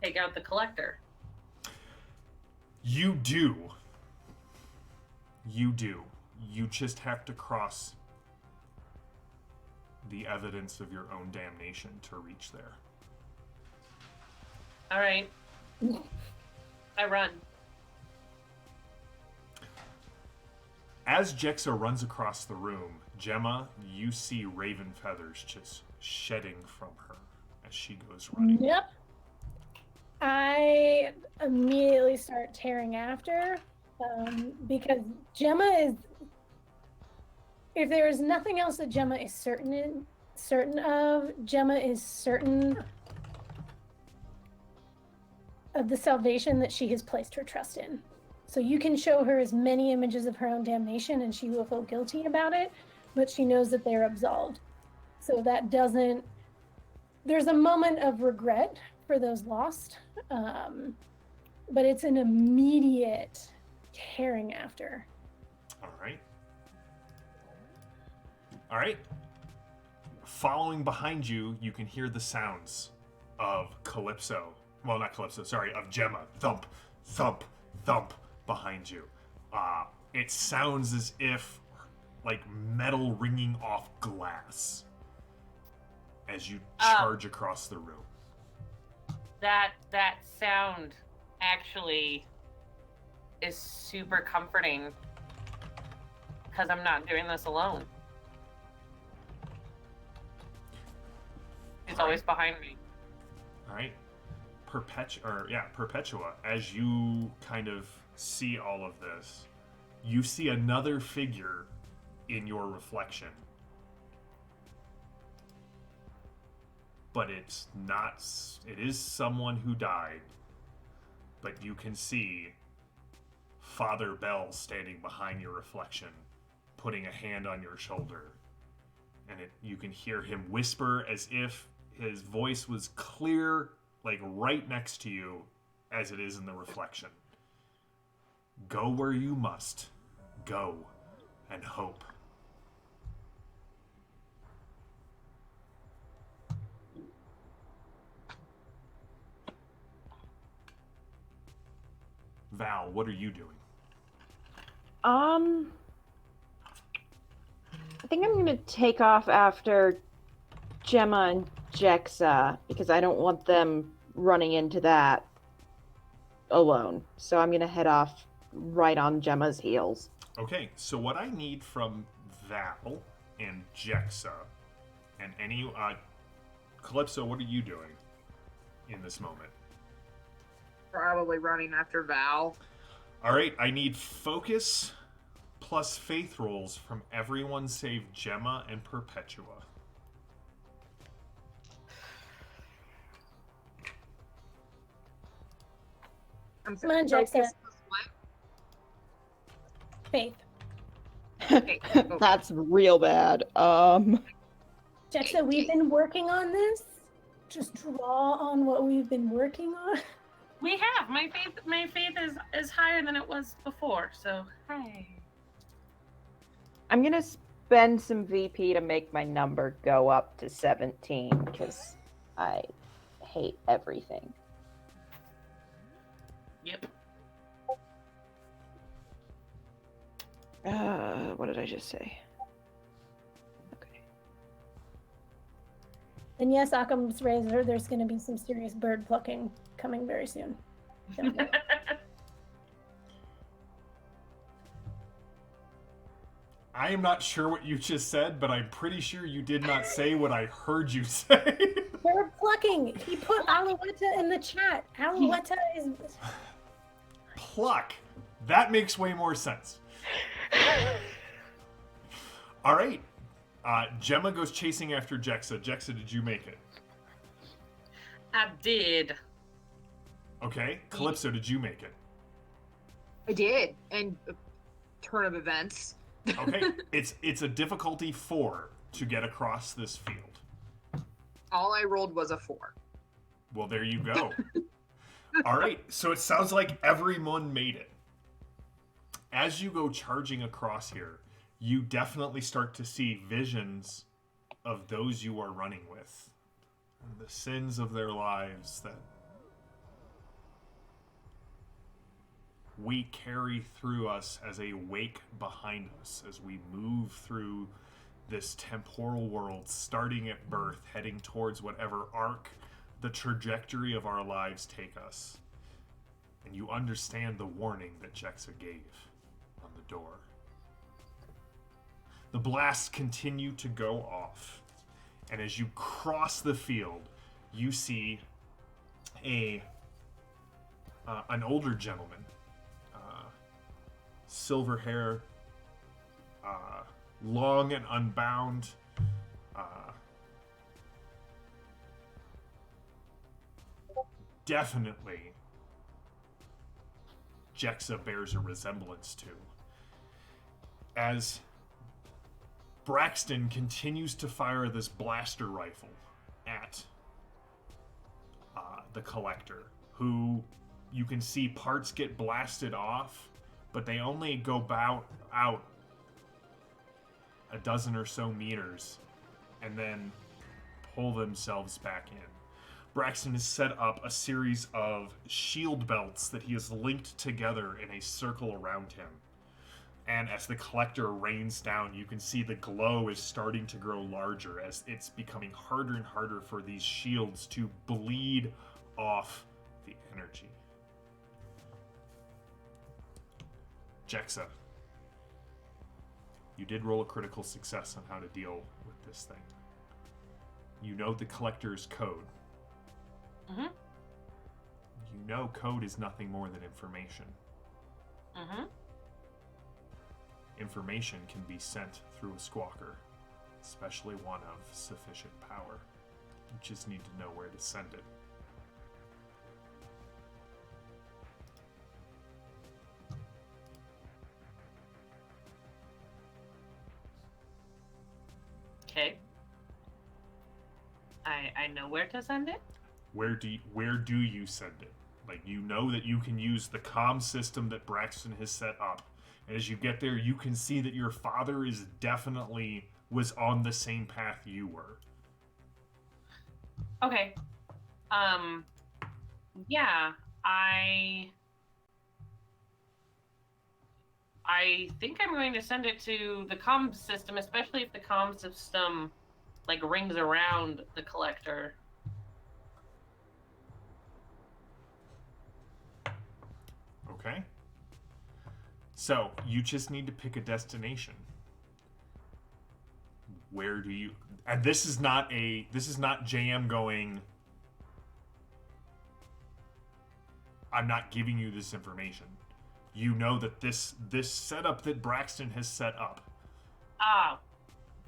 take out the collector. You do. You do. You just have to cross the evidence of your own damnation to reach there. All right. I run. As Jexa runs across the room, Gemma, you see raven feathers just shedding from her as she goes running. Yep. I immediately start tearing after because Gemma is. If there is nothing else that Gemma is certain of, Gemma is certain of the salvation that she has placed her trust in. So you can show her as many images of her own damnation and she will feel guilty about it, but she knows that they're absolved. So that doesn't, there's a moment of regret for those lost, but it's an immediate tearing after. All right. All right. Following behind you, you can hear the sounds of Calypso. Well, not Calypso, sorry, of Gemma. Thump, thump, thump behind you. It sounds as if like metal ringing off glass as you charge across the room. That sound actually is super comforting because I'm not doing this alone. It's always behind me. All right. Perpetua, as you kind of see all of this, you see another figure in your reflection. But it's not, it is someone who died. But you can see Father Bell standing behind your reflection, putting a hand on your shoulder. And you can hear him whisper as if his voice was clear, like right next to you, as it is in the reflection. Go where you must. Go and hope. Val, what are you doing? I think I'm gonna take off after Gemma and Jexa because I don't want them running into that alone. So I'm gonna head off right on Gemma's heels. Okay, so what I need from Val and Jexa and any Calypso, what are you doing in this moment? Probably running after Val. All right, I need focus plus faith rolls from everyone save Gemma and Perpetua. I'm Come on, focus Jexa. plus what? Faith. Okay, okay. That's real bad. Jexa, we've been working on this. Just draw on what we've been working on. We have. My faith is higher than it was before, so hey. I'm gonna spend some VP to make my number go up to 17 because I hate everything. Yep. What did I just say? Okay. And yes, Occam's razor, there's going to be some serious bird plucking coming very soon. Don't worry. I am not sure what you just said, but I'm pretty sure you did not say what I heard you say. Bird plucking. He put Alouetta in the chat. Alouetta is. Pluck. That makes way more sense. All right. Gemma goes chasing after Jexa. Jexa, did you make it? I did. Okay. Calypso, did you make it? I did, and turn of events. Okay. It's a difficulty 4 to get across this field. All I rolled was a 4. Well, there you go. All right. So it sounds like everyone made it. As you go charging across here, you definitely start to see visions of those you are running with. And the sins of their lives that we carry through us as a wake behind us as we move through this temporal world, starting at birth, heading towards whatever arc the trajectory of our lives take us. And you understand the warning that Jexa gave on the door. The blasts continue to go off, and as you cross the field, you see an older gentleman, silver hair, long and unbound, definitely Jexa bears a resemblance to. As Braxton continues to fire this blaster rifle at the Collector, who you can see parts get blasted off, but they only go out a dozen or so meters and then pull themselves back in. Braxton has set up a series of shield belts that he has linked together in a circle around him. And as the Collector rains down, you can see the glow is starting to grow larger as it's becoming harder and harder for these shields to bleed off the energy. Jexa, you did roll a critical success on how to deal with this thing. You know the Collector's code. Mm-hmm. You know code is nothing more than information. Mm-hmm. Information can be sent through a squawker, especially one of sufficient power. You just need to know where to send it. Okay. I know where to send it. Where do you send it? Like, you know that you can use the comm system that Braxton has set up. And as you get there, you can see that your father was on the same path you were. Okay. Yeah, I think I'm going to send it to the comm system, especially if the comm system like rings around the Collector. Okay. So, you just need to pick a destination. Where do you... And this is not JM going... I'm not giving you this information. You know that this setup that Braxton has set up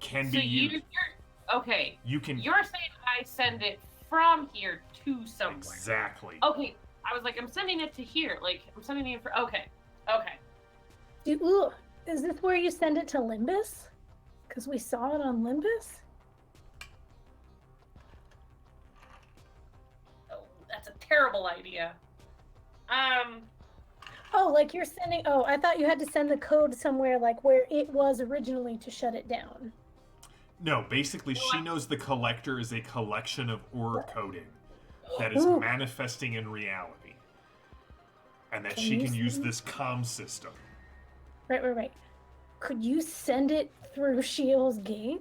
can be used. Okay. You can... You're saying I send it from here to somewhere. Exactly. Okay. I was like, I'm sending it to here. Like, I'm sending it for... Okay. Ooh, is this where you send it to Limbus? Because we saw it on Limbus? Oh, that's a terrible idea. Oh, like you're sending... Oh, I thought you had to send the code somewhere like where it was originally to shut it down. No, basically she knows the Collector is a collection of ore coding that is Ooh. manifesting in reality. And that Can she you can use send- this comm system. Right. Could you send it through Sheol's gate?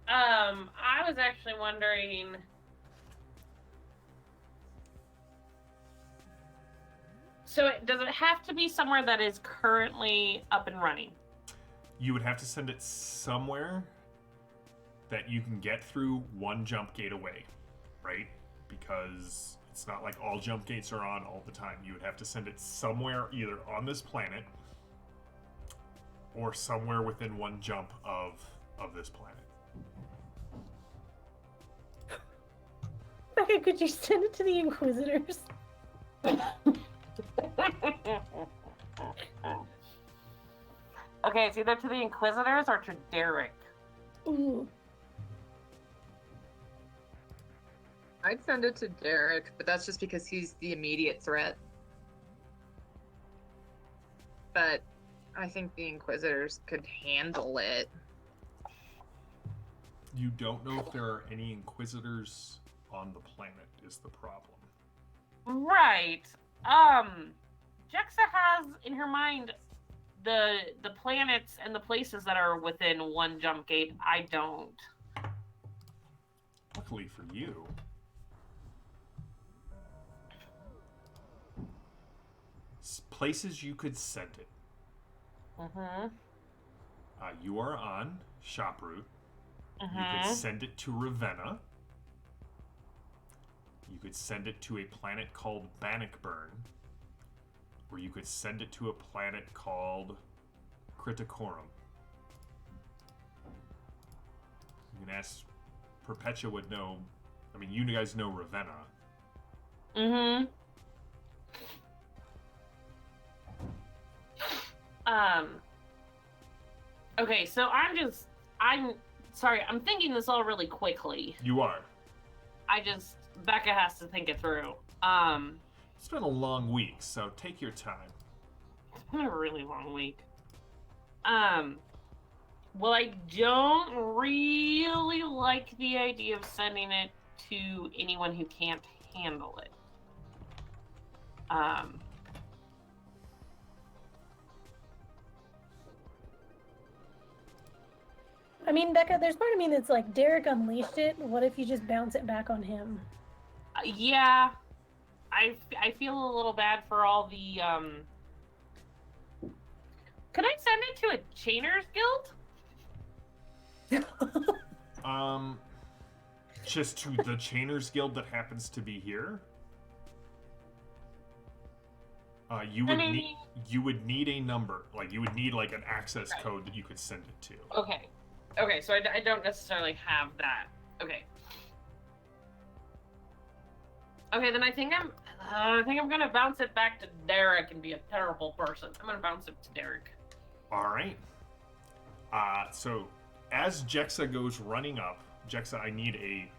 I was actually wondering... So does it have to be somewhere that is currently up and running? You would have to send it somewhere that you can get through one jump gate away, right? Because it's not like all jump gates are on all the time. You would have to send it somewhere either on this planet or somewhere within one jump of this planet. Becca, could you send it to the Inquisitors? Okay, it's either to the Inquisitors or to Derek. Ooh. I'd send it to Derek, but that's just because he's the immediate threat. But I think the Inquisitors could handle it. You don't know if there are any Inquisitors on the planet is the problem. Right. Jexa has in her mind the planets and the places that are within one jump gate. I don't. Luckily for you, places you could send it. Mm-hmm. You are on Shop Route. You Mm-hmm. could send it to Ravenna. You could send it to a planet called Bannockburn. Or you could send it to a planet called Criticorum. You can ask... Perpetua would know... I mean, you guys know Ravenna. Mm-hmm. Okay, so I'm sorry, I'm thinking this all really quickly. You are. Becca has to think it through. It's been a long week, so take your time. It's been a really long week. Well, I don't really like the idea of sending it to anyone who can't handle it. I mean, Becca, there's part of me that's like, Derek unleashed it. What if you just bounce it back on him? Yeah, I feel a little bad for all the, Could I send it to a Chainers Guild? Just to the Chainers Guild that happens to be here. You would need a number, like you would need like an access code that you could send it to. Okay, so I don't necessarily have that. Okay, then I think I'm gonna bounce it back to Derek and be a terrible person. I'm gonna bounce it to Derek. All right. So as Jexa goes running up, Jexa, I need a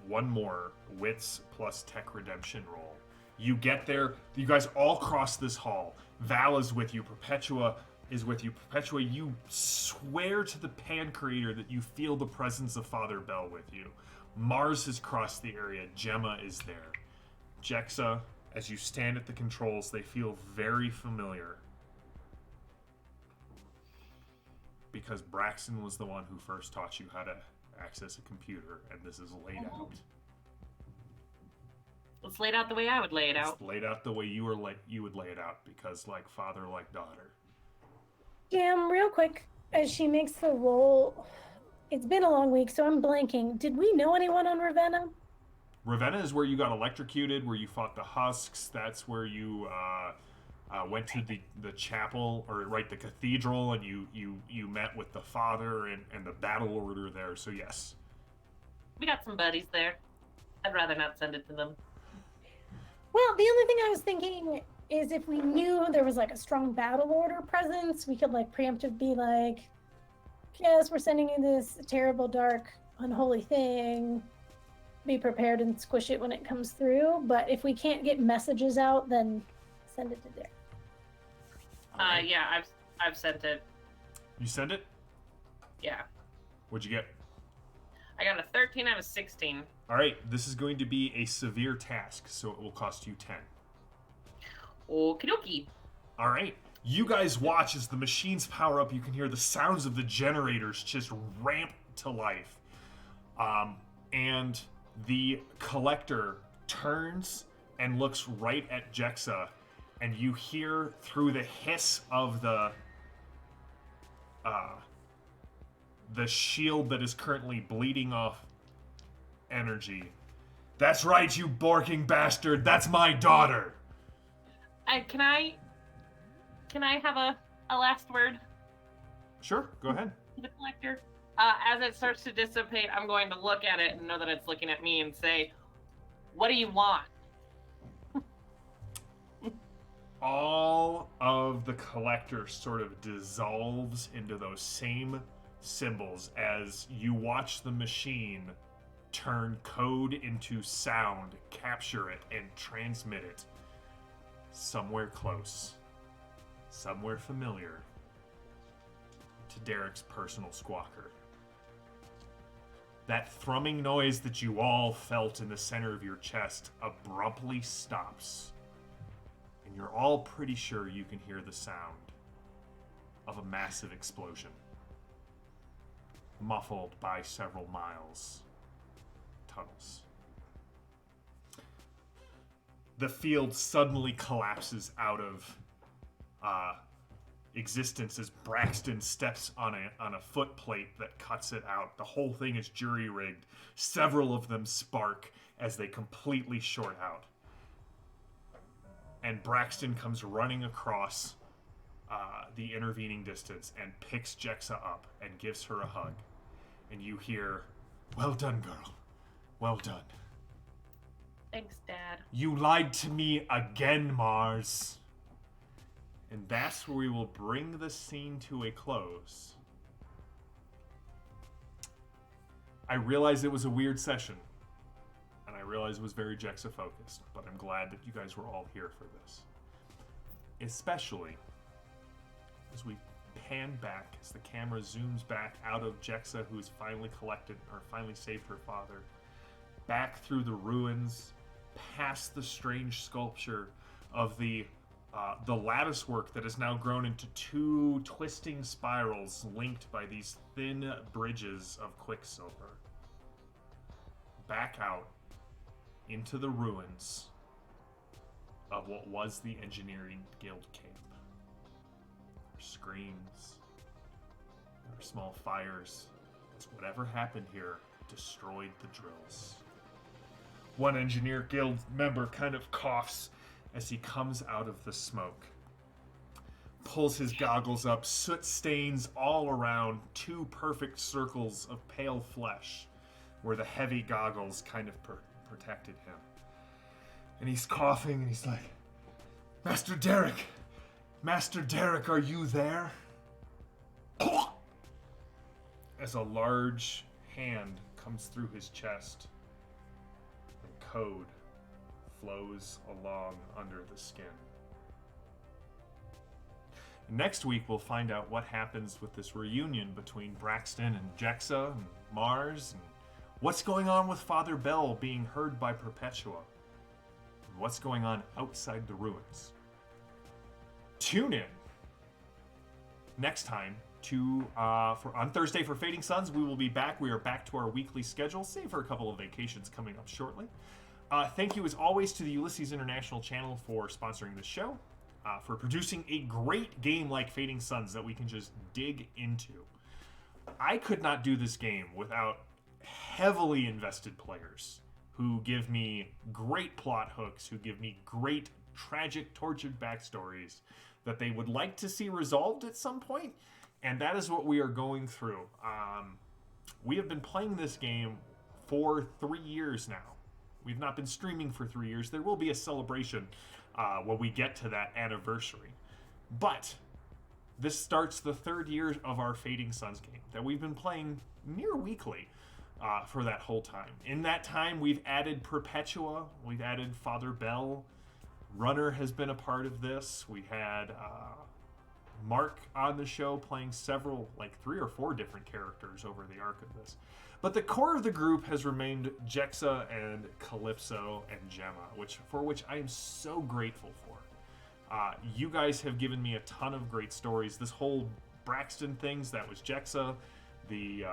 one more wits plus tech redemption roll. You get there. You guys all cross this hall. Val is with you. Perpetua is with you. Perpetua, you swear to the Pan Creator that you feel the presence of Father Bell with you. Mars has crossed the area. Gemma is there. Jexa, as you stand at the controls, they feel very familiar. Because Braxton was the one who first taught you how to access a computer, and this is laid out. It's laid out the way I would lay it out. It's laid out the way you would lay it out, because like father, like daughter. Jam, real quick, as she makes the roll, it's been a long week, so I'm blanking. Did we know anyone on Ravenna? Ravenna is where you got electrocuted, where you fought the husks. That's where you went to the chapel, or the cathedral, and you met with the father and the battle order there. So yes, we got some buddies there. I'd rather not send it to them. Well, the only thing I was thinking is if we knew there was like a strong battle order presence, we could like preemptive be like, yes, we're sending you this terrible, dark, unholy thing. Be prepared and squish it when it comes through. But if we can't get messages out, then send it to Derek. Right. Yeah, I've sent it. You send it? Yeah. What'd you get? I got a 13 out of 16. All right, this is going to be a severe task, so it will cost you 10. Okie dokie. All right, you guys watch as the machines power up. You can hear the sounds of the generators just ramp to life. And the collector turns and looks right at Jexa, and you hear through the hiss of the shield that is currently bleeding off energy. That's right, you barking bastard. That's my daughter. Can I have a last word? Sure, go ahead. The collector. As it starts to dissipate, I'm going to look at it and know that it's looking at me and say, "What do you want?" All of the collector sort of dissolves into those same symbols as you watch the machine turn code into sound, capture it, and transmit it somewhere close, somewhere familiar to Derek's personal squawker. That thrumming noise that you all felt in the center of your chest abruptly stops, and you're all pretty sure you can hear the sound of a massive explosion, muffled by several miles tunnels. The field suddenly collapses out of existence as Braxton steps on a foot plate that cuts it out. The whole thing is jury-rigged. Several of them spark as they completely short out. And Braxton comes running across the intervening distance and picks Jexa up and gives her a hug. And you hear, "Well done, girl. Well done. Thanks, Dad. You lied to me again, Mars." And that's where we will bring the scene to a close. I realized it was a weird session, and I realized it was very Jexa focused, but I'm glad that you guys were all here for this. Especially as we pan back, as the camera zooms back out of Jexa, who's finally collected, or finally saved her father, back through the ruins, past the strange sculpture of the lattice work that has now grown into two twisting spirals linked by these thin bridges of quicksilver. Back out into the ruins of what was the Engineering Guild camp. There are screams, there are small fires, as whatever happened here destroyed the drills. One Engineer Guild member kind of coughs as he comes out of the smoke. Pulls his goggles up, soot stains all around, two perfect circles of pale flesh where the heavy goggles kind of protected him. And he's coughing and he's like, Master Derek, are you there? As a large hand comes through his chest, and code flows along under the skin. Next week, we'll find out what happens with this reunion between Braxton and Jexa and Mars, and what's going on with Father Bell being heard by Perpetua, and what's going on outside the ruins. Tune in next time on Thursday for Fading Suns. We will be back. We are back to our weekly schedule, save for a couple of vacations coming up shortly. Thank you, as always, to the Ulysses International channel for sponsoring this show, for producing a great game like Fading Suns that we can just dig into. I could not do this game without heavily invested players who give me great plot hooks, who give me great, tragic, tortured backstories that they would like to see resolved at some point, and that is what we are going through. We have been playing this game for 3 years now. We've not been streaming for 3 years. There will be a celebration when we get to that anniversary. But this starts the 3rd year of our Fading Suns game that we've been playing near weekly for that whole time. In that time, we've added Perpetua. We've added Father Bell. Runner has been a part of this. We had Mark on the show playing several, like 3 or 4 different characters over the arc of this. But the core of the group has remained Jexa and Calypso and Gemma, for which I am so grateful for. You guys have given me a ton of great stories. This whole Braxton things, that was Jexa. The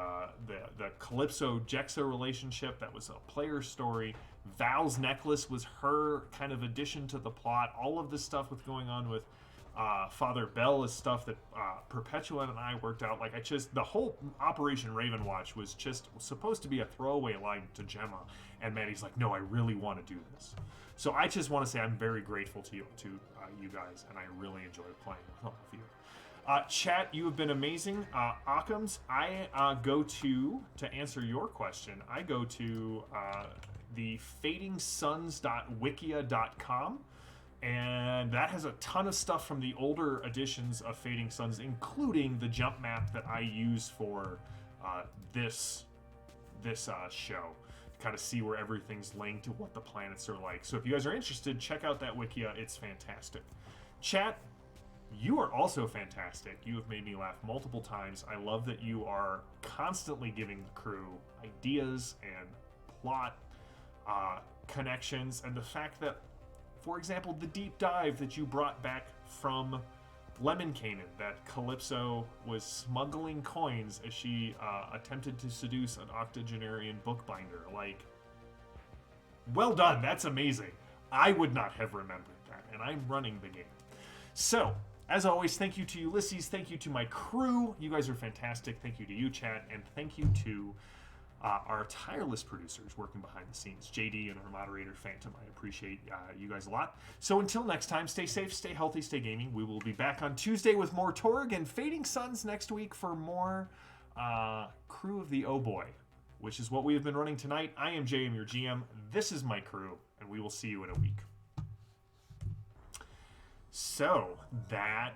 Calypso-Jexa relationship, that was a player story. Val's necklace was her kind of addition to the plot. All of this stuff with going on with Father Bell is stuff that Perpetua and I worked out. Like, the whole Operation Ravenwatch was just supposed to be a throwaway line to Gemma, and Maddie's like, no, I really want to do this. So I just want to say I'm very grateful to you guys, and I really enjoy playing with all of you. Chat, you have been amazing. Occams, I go to answer your question, I go to the fadingsuns.wikia.com. And that has a ton of stuff from the older editions of Fading Suns, including the jump map that I use for this show. To kind of see where everything's linked, to what the planets are like. So if you guys are interested, check out that Wikia. It's fantastic. Chat, you are also fantastic. You have made me laugh multiple times. I love that you are constantly giving the crew ideas and plot connections, and the fact that, for example, the deep dive that you brought back from Lemon Canaan, that Calypso was smuggling coins as she attempted to seduce an octogenarian bookbinder. Like, well done. That's amazing. I would not have remembered that, and I'm running the game. So, as always, thank you to Ulysses. Thank you to my crew. You guys are fantastic. Thank you to you, chat, and thank you to our tireless producers working behind the scenes, JD and our moderator, Phantom. I appreciate you guys a lot. So until next time, stay safe, stay healthy, stay gaming. We will be back on Tuesday with more Torg and Fading Suns next week for more Crew of the Oh Boy, which is what we have been running tonight. I am JM, your GM. This is my crew, and we will see you in a week. So that